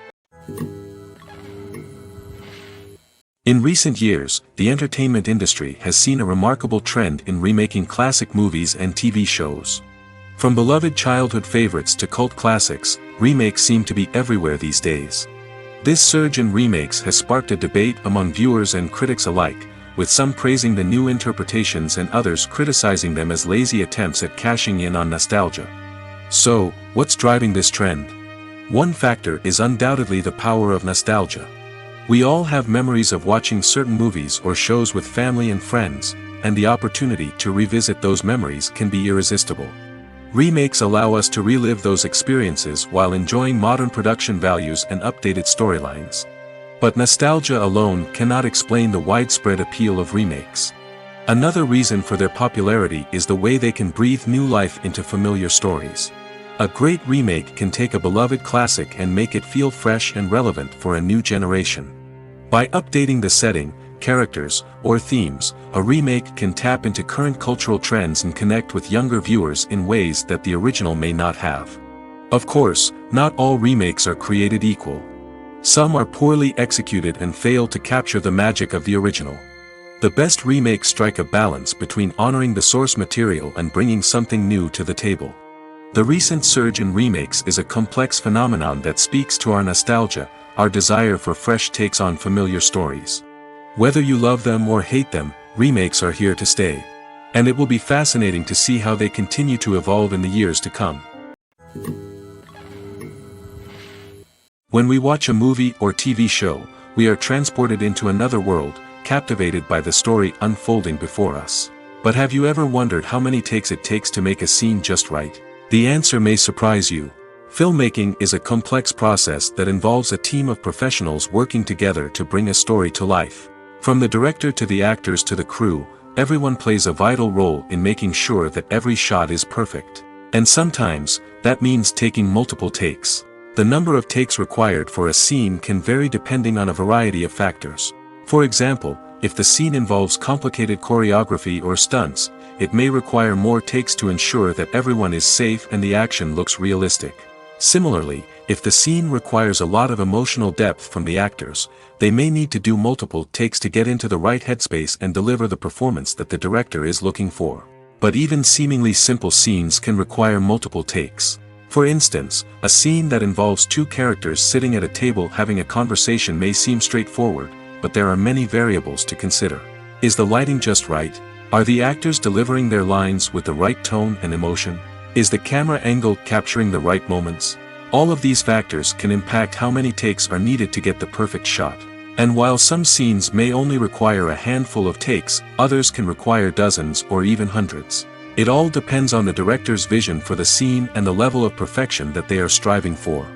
In recent years, the entertainment industry has seen a remarkable trend in remaking classic movies and TV shows. From beloved childhood favorites to cult classics, remakes seem to be everywhere these days. This surge in remakes has sparked a debate among viewers and critics alike, with some praising the new interpretations and others criticizing them as lazy attempts at cashing in on nostalgia. So, what's driving this trend? One factor is undoubtedly the power of nostalgia. We all have memories of watching certain movies or shows with family and friends, and the opportunity to revisit those memories can be irresistible. Remakes allow us to relive those experiences while enjoying modern production values and updated storylines. But nostalgia alone cannot explain the widespread appeal of remakes. Another reason for their popularity is the way they can breathe new life into familiar stories. A great remake can take a beloved classic and make it feel fresh and relevant for a new generation. By updating the setting, characters, or themes, a remake can tap into current cultural trends and connect with younger viewers in ways that the original may not have. Of course, not all remakes are created equal. Some are poorly executed and fail to capture the magic of the original. The best remakes strike a balance between honoring the source material and bringing something new to the table. The recent surge in remakes is a complex phenomenon that speaks to our nostalgia, our desire for fresh takes on familiar stories. Whether you love them or hate them, remakes are here to stay. And it will be fascinating to see how they continue to evolve in the years to come. When we watch a movie or TV show, we are transported into another world, captivated by the story unfolding before us. But have you ever wondered how many takes it takes to make a scene just right? The answer may surprise you. Filmmaking is a complex process that involves a team of professionals working together to bring a story to life. From the director to the actors to the crew, everyone plays a vital role in making sure that every shot is perfect. And sometimes, that means taking multiple takes. The number of takes required for a scene can vary depending on a variety of factors. For example, if the scene involves complicated choreography or stunts, it may require more takes to ensure that everyone is safe and the action looks realistic. Similarly, if the scene requires a lot of emotional depth from the actors, they may need to do multiple takes to get into the right headspace and deliver the performance that the director is looking for. But even seemingly simple scenes can require multiple takes. For instance, a scene that involves two characters sitting at a table having a conversation may seem straightforward, but there are many variables to consider. Is the lighting just right? Are the actors delivering their lines with the right tone and emotion? Is the camera angle capturing the right moments? All of these factors can impact how many takes are needed to get the perfect shot. And while some scenes may only require a handful of takes, others can require dozens or even hundreds. It all depends on the director's vision for the scene and the level of perfection that they are striving for.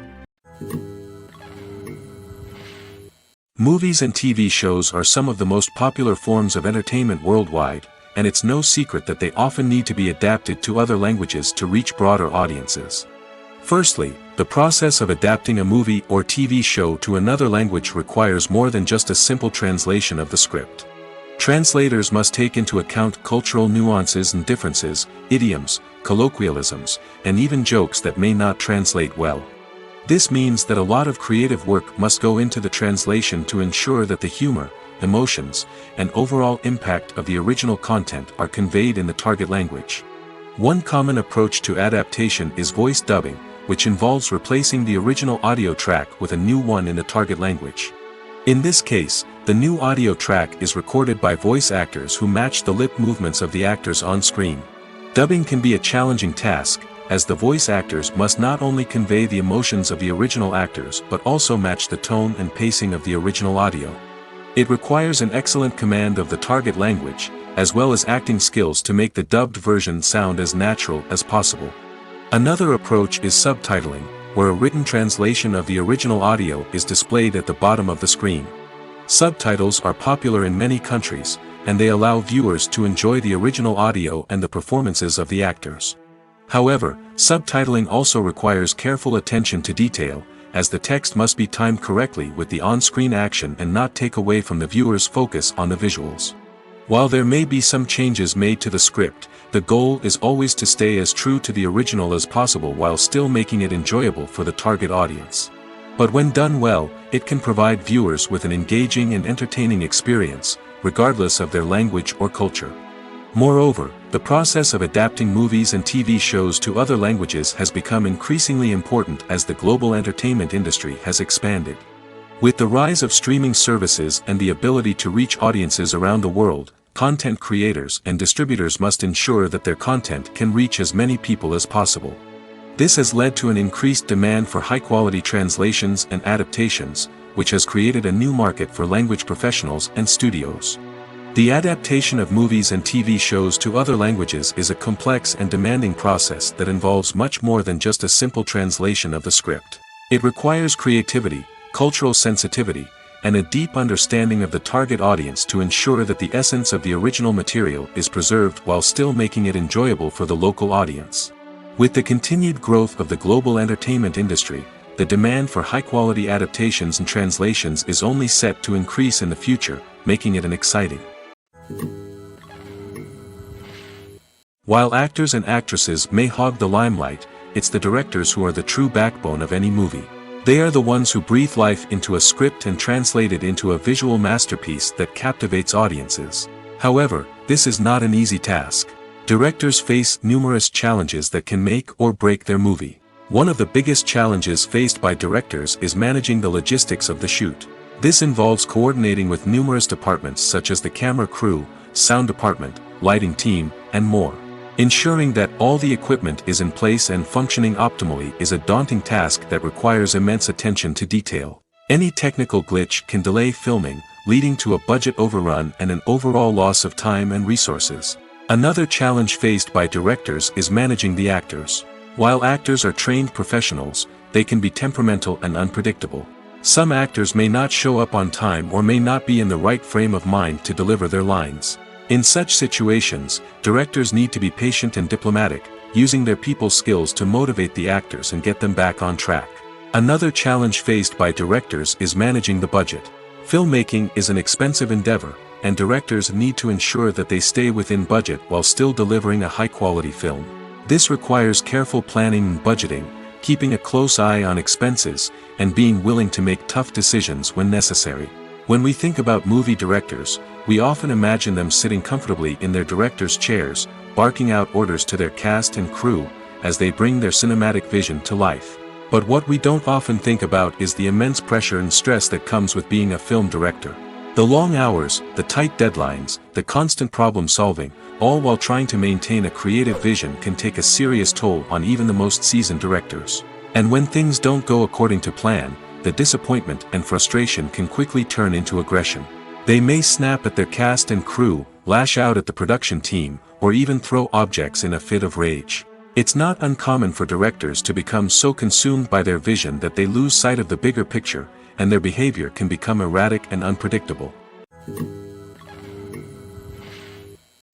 Movies and TV shows are some of the most popular forms of entertainment worldwide, and it's no secret that they often need to be adapted to other languages to reach broader audiences. Firstly, the process of adapting a movie or TV show to another language requires more than just a simple translation of the script. Translators must take into account cultural nuances and differences, idioms, colloquialisms, and even jokes that may not translate well. This means that a lot of creative work must go into the translation to ensure that the humor, emotions, and overall impact of the original content are conveyed in the target language. One common approach to adaptation is voice dubbing, which involves replacing the original audio track with a new one in the target language. In this case, the new audio track is recorded by voice actors who match the lip movements of the actors on screen. Dubbing can be a challenging task, as the voice actors must not only convey the emotions of the original actors but also match the tone and pacing of the original audio. It requires an excellent command of the target language, as well as acting skills to make the dubbed version sound as natural as possible. Another approach is subtitling, where a written translation of the original audio is displayed at the bottom of the screen. Subtitles are popular in many countries, and they allow viewers to enjoy the original audio and the performances of the actors. However, subtitling also requires careful attention to detail, as the text must be timed correctly with the on-screen action and not take away from the viewer's focus on the visuals. While there may be some changes made to the script, the goal is always to stay as true to the original as possible while still making it enjoyable for the target audience. But when done well, it can provide viewers with an engaging and entertaining experience, regardless of their language or culture. Moreover, the process of adapting movies and TV shows to other languages has become increasingly important as the global entertainment industry has expanded. With the rise of streaming services and the ability to reach audiences around the world, content creators and distributors must ensure that their content can reach as many people as possible. This has led to an increased demand for high-quality translations and adaptations, which has created a new market for language professionals and studios. The adaptation of movies and TV shows to other languages is a complex and demanding process that involves much more than just a simple translation of the script. It requires creativity, cultural sensitivity, and a deep understanding of the target audience to ensure that the essence of the original material is preserved while still making it enjoyable for the local audience. With the continued growth of the global entertainment industry, the demand for high-quality adaptations and translations is only set to increase in the future, making it an exciting. While actors and actresses may hog the limelight, it's the directors who are the true backbone of any movie. They are the ones who breathe life into a script and translate it into a visual masterpiece that captivates audiences. However, this is not an easy task. Directors face numerous challenges that can make or break their movie. One of the biggest challenges faced by directors is managing the logistics of the shoot. This involves coordinating with numerous departments such as the camera crew, sound department, lighting team, and more. Ensuring that all the equipment is in place and functioning optimally is a daunting task that requires immense attention to detail. Any technical glitch can delay filming, leading to a budget overrun and an overall loss of time and resources. Another challenge faced by directors is managing the actors. While actors are trained professionals, they can be temperamental and unpredictable. Some actors may not show up on time or may not be in the right frame of mind to deliver their lines. In such situations, directors need to be patient and diplomatic, using their people skills to motivate the actors and get them back on track. Another challenge faced by directors is managing the budget. Filmmaking is an expensive endeavor, and directors need to ensure that they stay within budget while still delivering a high-quality film. This requires careful planning and budgeting, keeping a close eye on expenses, and being willing to make tough decisions when necessary. When we think about movie directors, we often imagine them sitting comfortably in their director's chairs, barking out orders to their cast and crew, as they bring their cinematic vision to life. But what we don't often think about is the immense pressure and stress that comes with being a film director. The long hours, the tight deadlines, the constant problem solving, all while trying to maintain a creative vision can take a serious toll on even the most seasoned directors. And when things don't go according to plan, the disappointment and frustration can quickly turn into aggression. They may snap at their cast and crew, lash out at the production team, or even throw objects in a fit of rage. It's not uncommon for directors to become so consumed by their vision that they lose sight of the bigger picture, and their behavior can become erratic and unpredictable.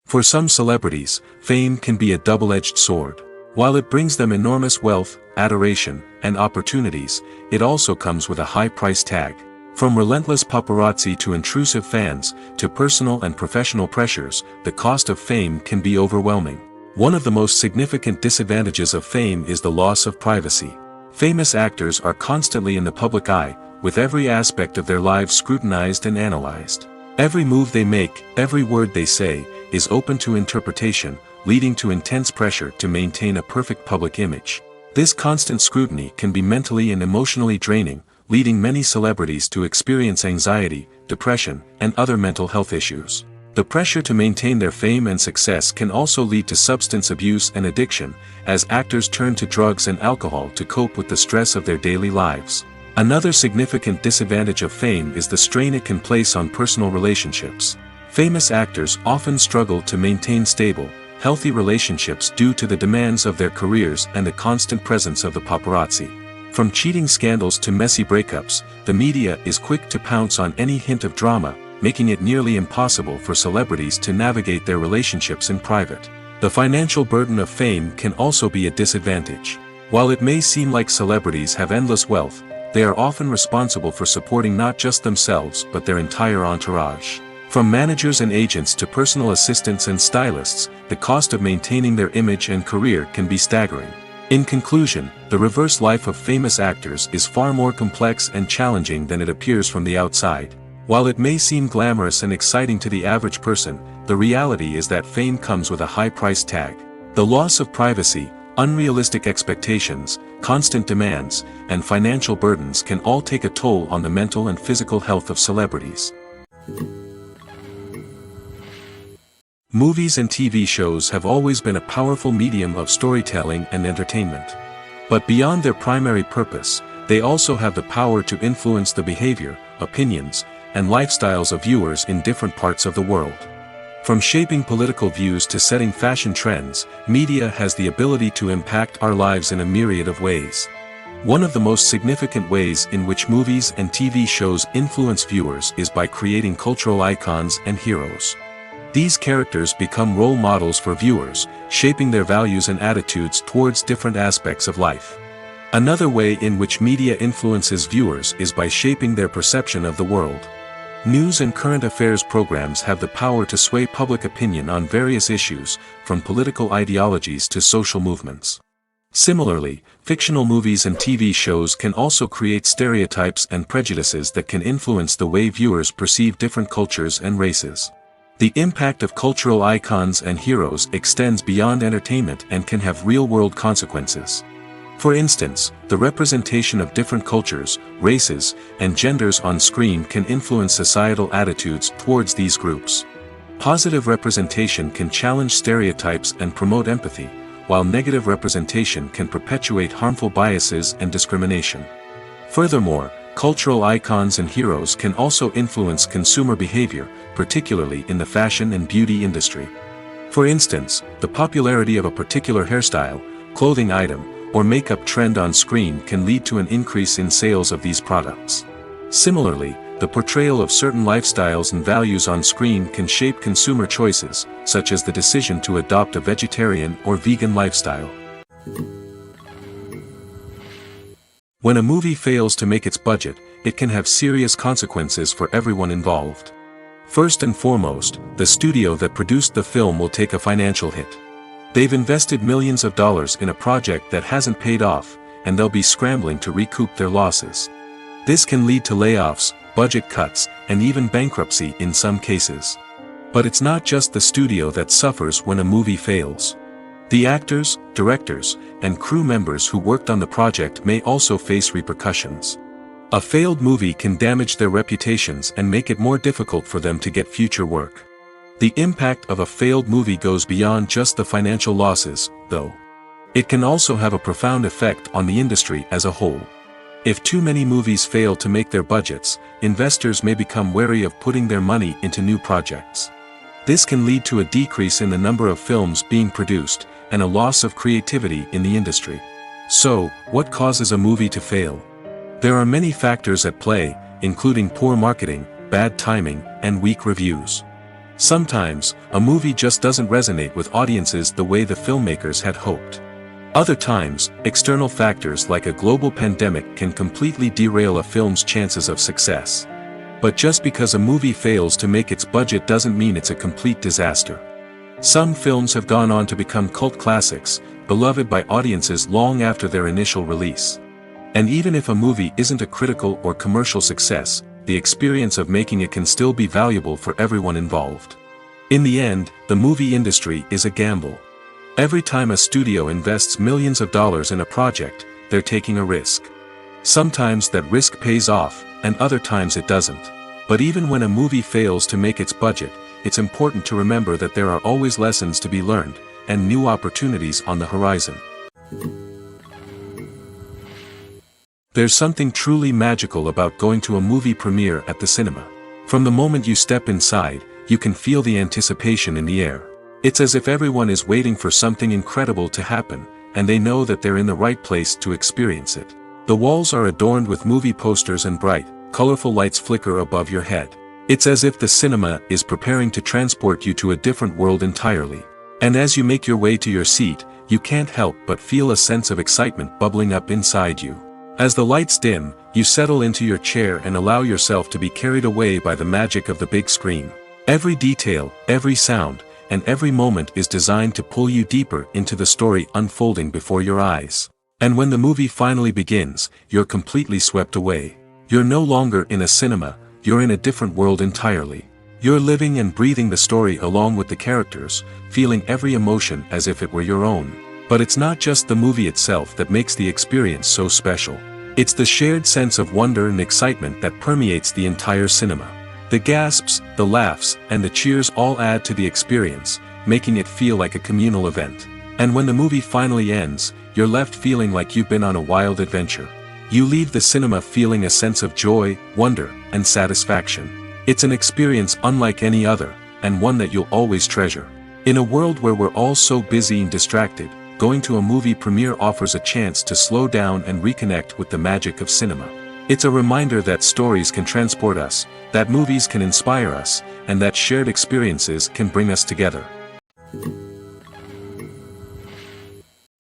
For some celebrities, fame can be a double-edged sword. While it brings them enormous wealth, adoration, and opportunities, it also comes with a high price tag. From relentless paparazzi to intrusive fans, to personal and professional pressures, the cost of fame can be overwhelming. One of the most significant disadvantages of fame is the loss of privacy. Famous actors are constantly in the public eye, with every aspect of their lives scrutinized and analyzed. Every move they make, every word they say, is open to interpretation, leading to intense pressure to maintain a perfect public image. This constant scrutiny can be mentally and emotionally draining, leading many celebrities to experience anxiety, depression, and other mental health issues. The pressure to maintain their fame and success can also lead to substance abuse and addiction, as actors turn to drugs and alcohol to cope with the stress of their daily lives. Another significant disadvantage of fame is the strain it can place on personal relationships. Famous actors often struggle to maintain stable, healthy relationships due to the demands of their careers and the constant presence of the paparazzi. From cheating scandals to messy breakups, the media is quick to pounce on any hint of drama, making it nearly impossible for celebrities to navigate their relationships in private. The financial burden of fame can also be a disadvantage. While it may seem like celebrities have endless wealth, they are often responsible for supporting not just themselves but their entire entourage. From managers and agents to personal assistants and stylists, the cost of maintaining their image and career can be staggering. In conclusion, the reverse life of famous actors is far more complex and challenging than it appears from the outside. While it may seem glamorous and exciting to the average person, the reality is that fame comes with a high price tag. The loss of privacy, unrealistic expectations, constant demands, and financial burdens can all take a toll on the mental and physical health of celebrities. Movies and TV shows have always been a powerful medium of storytelling and entertainment. But beyond their primary purpose, they also have the power to influence the behavior, opinions, and lifestyles of viewers in different parts of the world. From shaping political views to setting fashion trends, media has the ability to impact our lives in a myriad of ways. One of the most significant ways in which movies and TV shows influence viewers is by creating cultural icons and heroes. These characters become role models for viewers, shaping their values and attitudes towards different aspects of life. Another way in which media influences viewers is by shaping their perception of the world. News and current affairs programs have the power to sway public opinion on various issues, from political ideologies to social movements. Similarly, fictional movies and TV shows can also create stereotypes and prejudices that can influence the way viewers perceive different cultures and races. The impact of cultural icons and heroes extends beyond entertainment and can have real-world consequences. For instance, the representation of different cultures, races, and genders on screen can influence societal attitudes towards these groups. Positive representation can challenge stereotypes and promote empathy, while negative representation can perpetuate harmful biases and discrimination. Furthermore, Cultural icons and heroes can also influence consumer behavior, particularly in the fashion and beauty industry. For instance, the popularity of a particular hairstyle, clothing item, or makeup trend on screen can lead to an increase in sales of these products. Similarly, the portrayal of certain lifestyles and values on screen can shape consumer choices, such as the decision to adopt a vegetarian or vegan lifestyle. When a movie fails to make its budget, it can have serious consequences for everyone involved. First and foremost, the studio that produced the film will take a financial hit. They've invested millions of dollars in a project that hasn't paid off, and they'll be scrambling to recoup their losses. This can lead to layoffs, budget cuts, and even bankruptcy in some cases. But it's not just the studio that suffers when a movie fails. The actors, directors, and crew members who worked on the project may also face repercussions. A failed movie can damage their reputations and make it more difficult for them to get future work. The impact of a failed movie goes beyond just the financial losses, though. It can also have a profound effect on the industry as a whole. If too many movies fail to make their budgets, investors may become wary of putting their money into new projects. This can lead to a decrease in the number of films being produced, and a loss of creativity in the industry. So, what causes a movie to fail? There are many factors at play, including poor marketing, bad timing, and weak reviews. Sometimes, a movie just doesn't resonate with audiences the way the filmmakers had hoped. Other times, external factors like a global pandemic can completely derail a film's chances of success. But just because a movie fails to make its budget doesn't mean it's a complete disaster. Some films have gone on to become cult classics, beloved by audiences long after their initial release. And even if a movie isn't a critical or commercial success, the experience of making it can still be valuable for everyone involved. In the end, the movie industry is a gamble. Every time a studio invests millions of dollars in a project, they're taking a risk. Sometimes that risk pays off, and other times it doesn't. But even when a movie fails to make its budget, it's important to remember that there are always lessons to be learned, and new opportunities on the horizon. There's something truly magical about going to a movie premiere at the cinema. From the moment you step inside, you can feel the anticipation in the air. It's as if everyone is waiting for something incredible to happen, and they know that they're in the right place to experience it. The walls are adorned with movie posters and bright, colorful lights flicker above your head. It's as if the cinema is preparing to transport you to a different world entirely. And as you make your way to your seat, you can't help but feel a sense of excitement bubbling up inside you. As the lights dim, you settle into your chair and allow yourself to be carried away by the magic of the big screen. Every detail, every sound, and every moment is designed to pull you deeper into the story unfolding before your eyes. And when the movie finally begins, you're completely swept away. You're no longer in a cinema, you're in a different world entirely. You're living and breathing the story along with the characters, feeling every emotion as if it were your own. But it's not just the movie itself that makes the experience so special. It's the shared sense of wonder and excitement that permeates the entire cinema. The gasps, the laughs, and the cheers all add to the experience, making it feel like a communal event. And when the movie finally ends, you're left feeling like you've been on a wild adventure. You leave the cinema feeling a sense of joy, wonder, and satisfaction. It's an experience unlike any other, and one that you'll always treasure. In a world where we're all so busy and distracted, going to a movie premiere offers a chance to slow down and reconnect with the magic of cinema. It's a reminder that stories can transport us, that movies can inspire us, and that shared experiences can bring us together.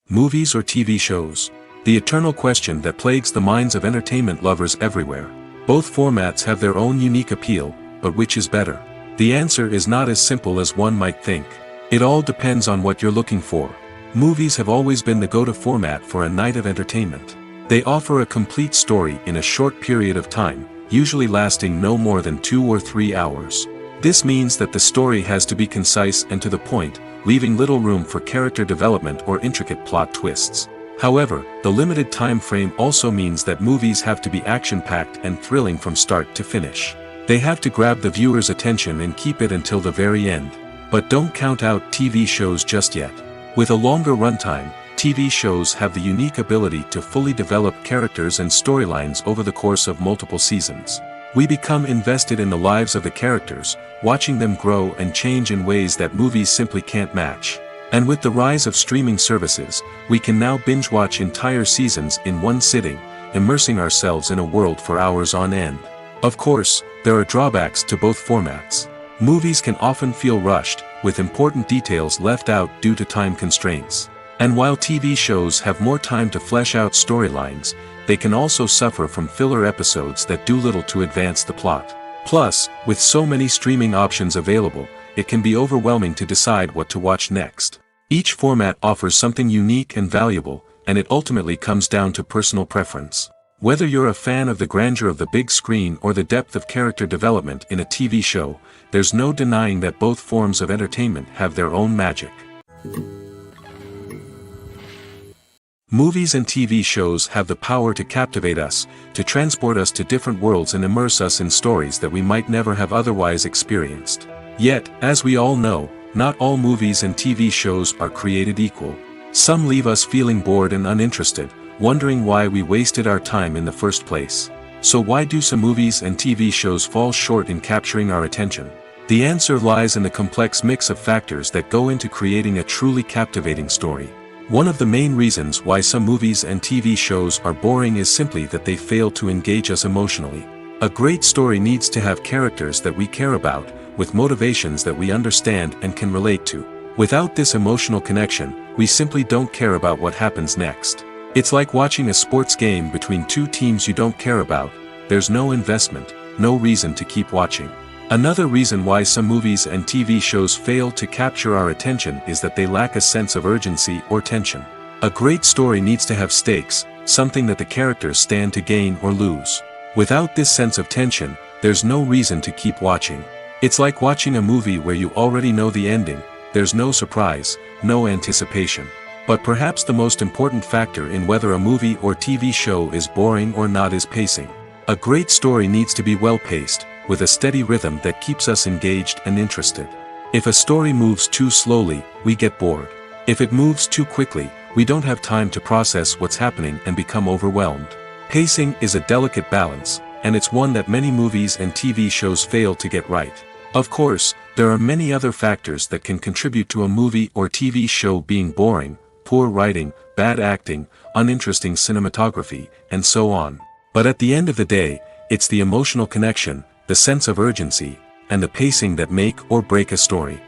Movies or TV shows? The eternal question that plagues the minds of entertainment lovers everywhere. Both formats have their own unique appeal, but which is better? The answer is not as simple as one might think. It all depends on what you're looking for. Movies have always been the go-to format for a night of entertainment. They offer a complete story in a short period of time, usually lasting no more than 2 or 3 hours. This means that the story has to be concise and to the point, leaving little room for character development or intricate plot twists. However, the limited time frame also means that movies have to be action-packed and thrilling from start to finish. They have to grab the viewer's attention and keep it until the very end. But don't count out TV shows just yet. With a longer runtime, TV shows have the unique ability to fully develop characters and storylines over the course of multiple seasons. We become invested in the lives of the characters, watching them grow and change in ways that movies simply can't match. And with the rise of streaming services, we can now binge-watch entire seasons in one sitting, immersing ourselves in a world for hours on end. Of course, there are drawbacks to both formats. Movies can often feel rushed, with important details left out due to time constraints. And while TV shows have more time to flesh out storylines, they can also suffer from filler episodes that do little to advance the plot. Plus, with so many streaming options available, it can be overwhelming to decide what to watch next. Each format offers something unique and valuable, and it ultimately comes down to personal preference. Whether you're a fan of the grandeur of the big screen or the depth of character development in a TV show, there's no denying that both forms of entertainment have their own magic. Movies and TV shows have the power to captivate us, to transport us to different worlds and immerse us in stories that we might never have otherwise experienced. Yet, as we all know, not all movies and TV shows are created equal. Some leave us feeling bored and uninterested, wondering why we wasted our time in the first place. So why do some movies and TV shows fall short in capturing our attention? The answer lies in the complex mix of factors that go into creating a truly captivating story. One of the main reasons why some movies and TV shows are boring is simply that they fail to engage us emotionally. A great story needs to have characters that we care about, with motivations that we understand and can relate to. Without this emotional connection, we simply don't care about what happens next. It's like watching a sports game between two teams you don't care about. There's no investment, no reason to keep watching. Another reason why some movies and TV shows fail to capture our attention is that they lack a sense of urgency or tension. A great story needs to have stakes, something that the characters stand to gain or lose. Without this sense of tension, there's no reason to keep watching. It's like watching a movie where you already know the ending. There's no surprise, no anticipation. But perhaps the most important factor in whether a movie or TV show is boring or not is pacing. A great story needs to be well-paced, with a steady rhythm that keeps us engaged and interested. If a story moves too slowly, we get bored. If it moves too quickly, we don't have time to process what's happening and become overwhelmed. Pacing is a delicate balance, and it's one that many movies and TV shows fail to get right. Of course, there are many other factors that can contribute to a movie or TV show being boring: poor writing, bad acting, uninteresting cinematography, and so on. But at the end of the day, it's the emotional connection, the sense of urgency, and the pacing that make or break a story.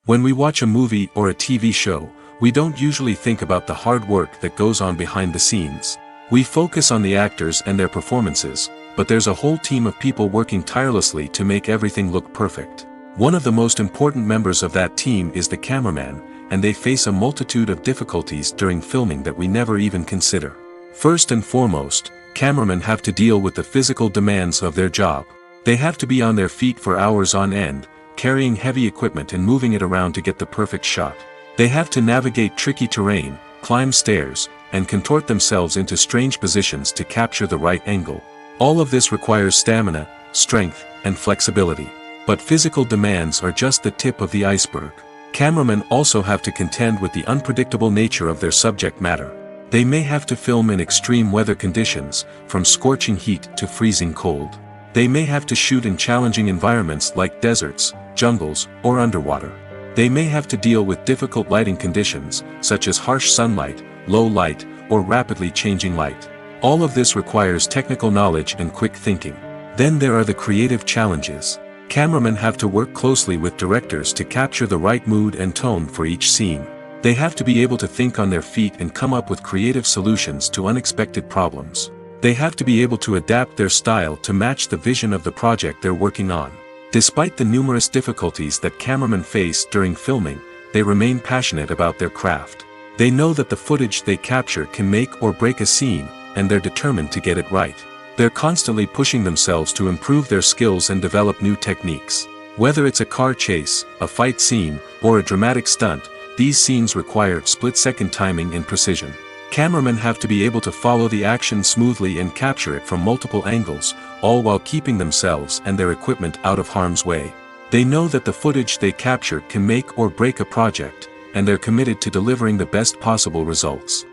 When we watch a movie or a TV show, we don't usually think about the hard work that goes on behind the scenes. We focus on the actors and their performances, but there's a whole team of people working tirelessly to make everything look perfect. One of the most important members of that team is the cameraman, and they face a multitude of difficulties during filming that we never even consider. First and foremost, cameramen have to deal with the physical demands of their job. They have to be on their feet for hours on end, carrying heavy equipment and moving it around to get the perfect shot. They have to navigate tricky terrain, climb stairs, and contort themselves into strange positions to capture the right angle. All of this requires stamina, strength, and flexibility. But physical demands are just the tip of the iceberg. Cameramen also have to contend with the unpredictable nature of their subject matter. They may have to film in extreme weather conditions, from scorching heat to freezing cold. They may have to shoot in challenging environments like deserts, jungles, or underwater. They may have to deal with difficult lighting conditions, such as harsh sunlight, low light, or rapidly changing light. All of this requires technical knowledge and quick thinking. Then there are the creative challenges. Cameramen have to work closely with directors to capture the right mood and tone for each scene. They have to be able to think on their feet and come up with creative solutions to unexpected problems. They have to be able to adapt their style to match the vision of the project they're working on. Despite the numerous difficulties that cameramen face during filming, they remain passionate about their craft. They know that the footage they capture can make or break a scene, and they're determined to get it right. They're constantly pushing themselves to improve their skills and develop new techniques. Whether it's a car chase, a fight scene, or a dramatic stunt, these scenes require split-second timing and precision. Cameramen have to be able to follow the action smoothly and capture it from multiple angles, all while keeping themselves and their equipment out of harm's way. They know that the footage they capture can make or break a project, and they're committed to delivering the best possible results.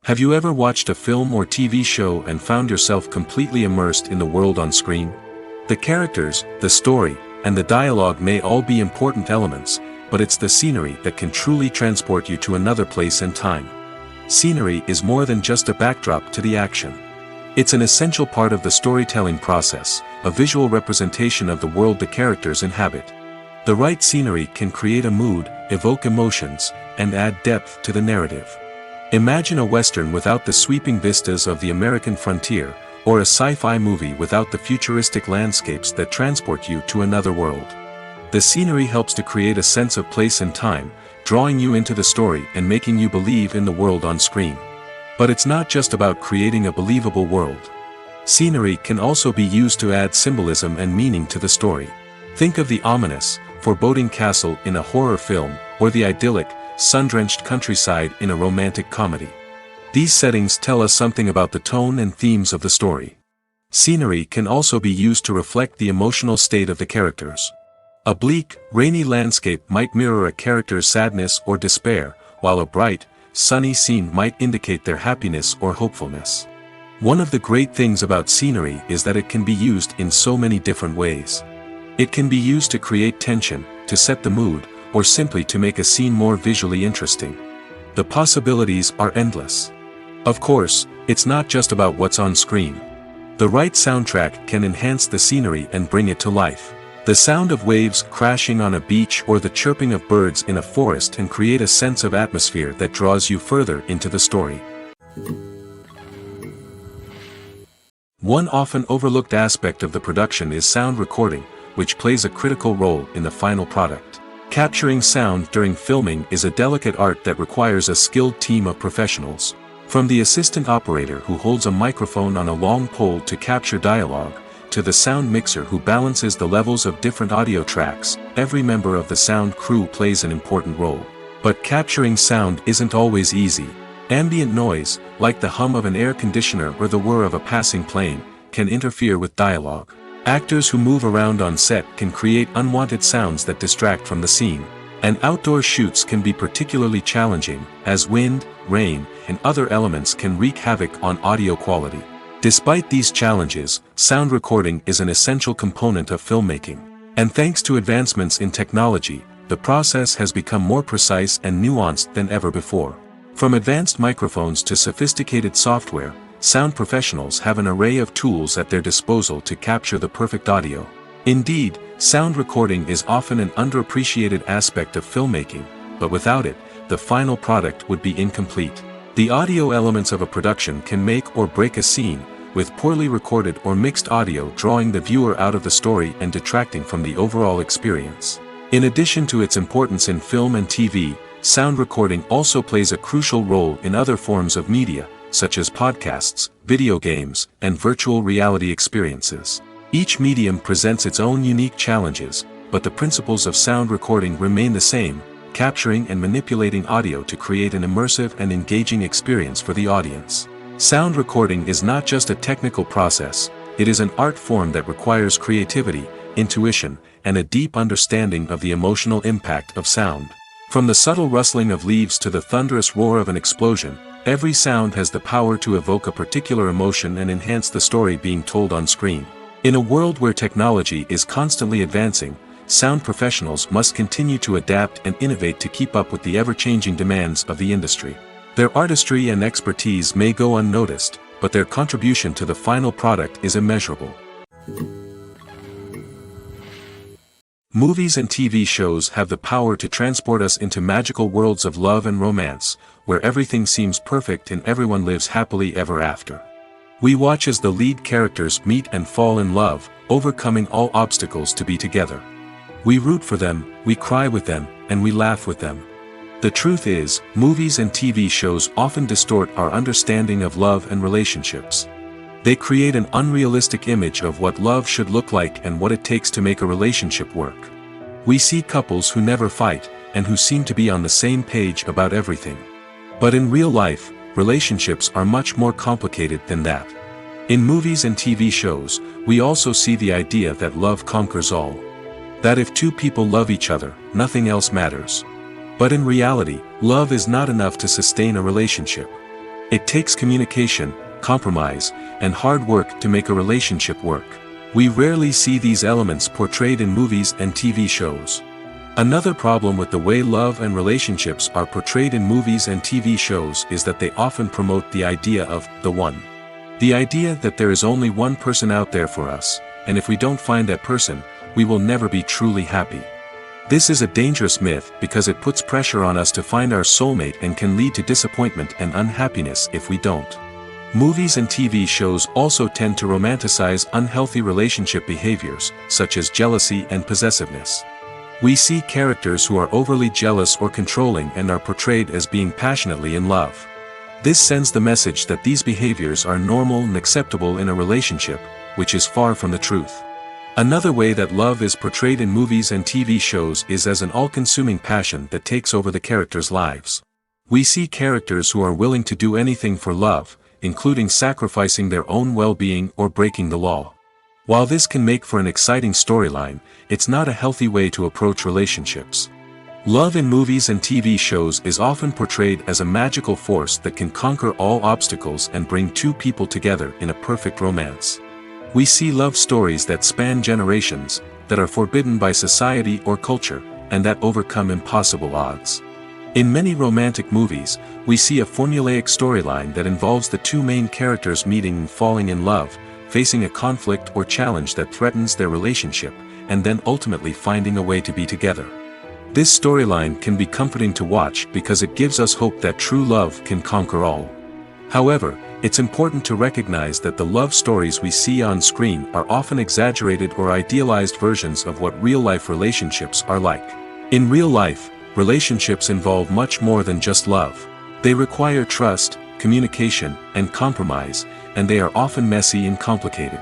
Have you ever watched a film or TV show and found yourself completely immersed in the world on screen? The characters, the story, and the dialogue may all be important elements, but it's the scenery that can truly transport you to another place and time. Scenery is more than just a backdrop to the action. It's an essential part of the storytelling process, a visual representation of the world the characters inhabit. The right scenery can create a mood, evoke emotions, and add depth to the narrative. Imagine a Western without the sweeping vistas of the American frontier, or a sci-fi movie without the futuristic landscapes that transport you to another world. The scenery helps to create a sense of place and time, drawing you into the story and making you believe in the world on screen. But it's not just about creating a believable world. Scenery can also be used to add symbolism and meaning to the story. Think of the ominous, foreboding castle in a horror film, or the idyllic, sun-drenched countryside in a romantic comedy. These settings tell us something about the tone and themes of the story. Scenery can also be used to reflect the emotional state of the characters. A bleak, rainy landscape might mirror a character's sadness or despair, while a bright, sunny scene might indicate their happiness or hopefulness. One of the great things about scenery is that it can be used in so many different ways. It can be used to create tension, to set the mood, or simply to make a scene more visually interesting. The possibilities are endless. Of course, it's not just about what's on screen. The right soundtrack can enhance the scenery and bring it to life. The sound of waves crashing on a beach or the chirping of birds in a forest can create a sense of atmosphere that draws you further into the story. One often overlooked aspect of the production is sound recording, which plays a critical role in the final product. Capturing sound during filming is a delicate art that requires a skilled team of professionals. From the assistant operator who holds a microphone on a long pole to capture dialogue, to the sound mixer who balances the levels of different audio tracks, every member of the sound crew plays an important role. But capturing sound isn't always easy. Ambient noise, like the hum of an air conditioner or the whir of a passing plane, can interfere with dialogue. Actors who move around on set can create unwanted sounds that distract from the scene. And outdoor shoots can be particularly challenging, as wind, rain, and other elements can wreak havoc on audio quality. Despite these challenges, sound recording is an essential component of filmmaking. And thanks to advancements in technology, the process has become more precise and nuanced than ever before. From advanced microphones to sophisticated software, sound professionals have an array of tools at their disposal to capture the perfect audio. Indeed, sound recording is often an underappreciated aspect of filmmaking, but without it, the final product would be incomplete. The audio elements of a production can make or break a scene, with poorly recorded or mixed audio drawing the viewer out of the story and detracting from the overall experience. In addition to its importance in film and TV, sound recording also plays a crucial role in other forms of media, such as podcasts, video games, and virtual reality experiences. Each medium presents its own unique challenges, but the principles of sound recording remain the same, capturing and manipulating audio to create an immersive and engaging experience for the audience. Sound recording is not just a technical process, it is an art form that requires creativity, intuition, and a deep understanding of the emotional impact of sound. From the subtle rustling of leaves to the thunderous roar of an explosion, every sound has the power to evoke a particular emotion and enhance the story being told on screen. In a world where technology is constantly advancing, sound professionals must continue to adapt and innovate to keep up with the ever-changing demands of the industry. Their artistry and expertise may go unnoticed, but their contribution to the final product is immeasurable. Movies and TV shows have the power to transport us into magical worlds of love and romance, where everything seems perfect and everyone lives happily ever after. We watch as the lead characters meet and fall in love, overcoming all obstacles to be together. We root for them, we cry with them, and we laugh with them. The truth is, movies and TV shows often distort our understanding of love and relationships. They create an unrealistic image of what love should look like and what it takes to make a relationship work. We see couples who never fight, and who seem to be on the same page about everything. But in real life, relationships are much more complicated than that. In movies and TV shows, we also see the idea that love conquers all. That if two people love each other, nothing else matters. But in reality, love is not enough to sustain a relationship. It takes communication, compromise, and hard work to make a relationship work. We rarely see these elements portrayed in movies and TV shows. Another problem with the way love and relationships are portrayed in movies and TV shows is that they often promote the idea of the one. The idea that there is only one person out there for us, and if we don't find that person, we will never be truly happy. This is a dangerous myth because it puts pressure on us to find our soulmate and can lead to disappointment and unhappiness if we don't. Movies and TV shows also tend to romanticize unhealthy relationship behaviors, such as jealousy and possessiveness. We see characters who are overly jealous or controlling and are portrayed as being passionately in love. This sends the message that these behaviors are normal and acceptable in a relationship, which is far from the truth. Another way that love is portrayed in movies and TV shows is as an all-consuming passion that takes over the characters' lives. We see characters who are willing to do anything for love, including sacrificing their own well-being or breaking the law. While this can make for an exciting storyline, it's not a healthy way to approach relationships. Love in movies and TV shows is often portrayed as a magical force that can conquer all obstacles and bring two people together in a perfect romance. We see love stories that span generations, that are forbidden by society or culture, and that overcome impossible odds. In many romantic movies, we see a formulaic storyline that involves the two main characters meeting and falling in love, facing a conflict or challenge that threatens their relationship, and then ultimately finding a way to be together. This storyline can be comforting to watch because it gives us hope that true love can conquer all. However, it's important to recognize that the love stories we see on screen are often exaggerated or idealized versions of what real-life relationships are like. In real life, relationships involve much more than just love. They require trust, communication, and compromise, and they are often messy and complicated.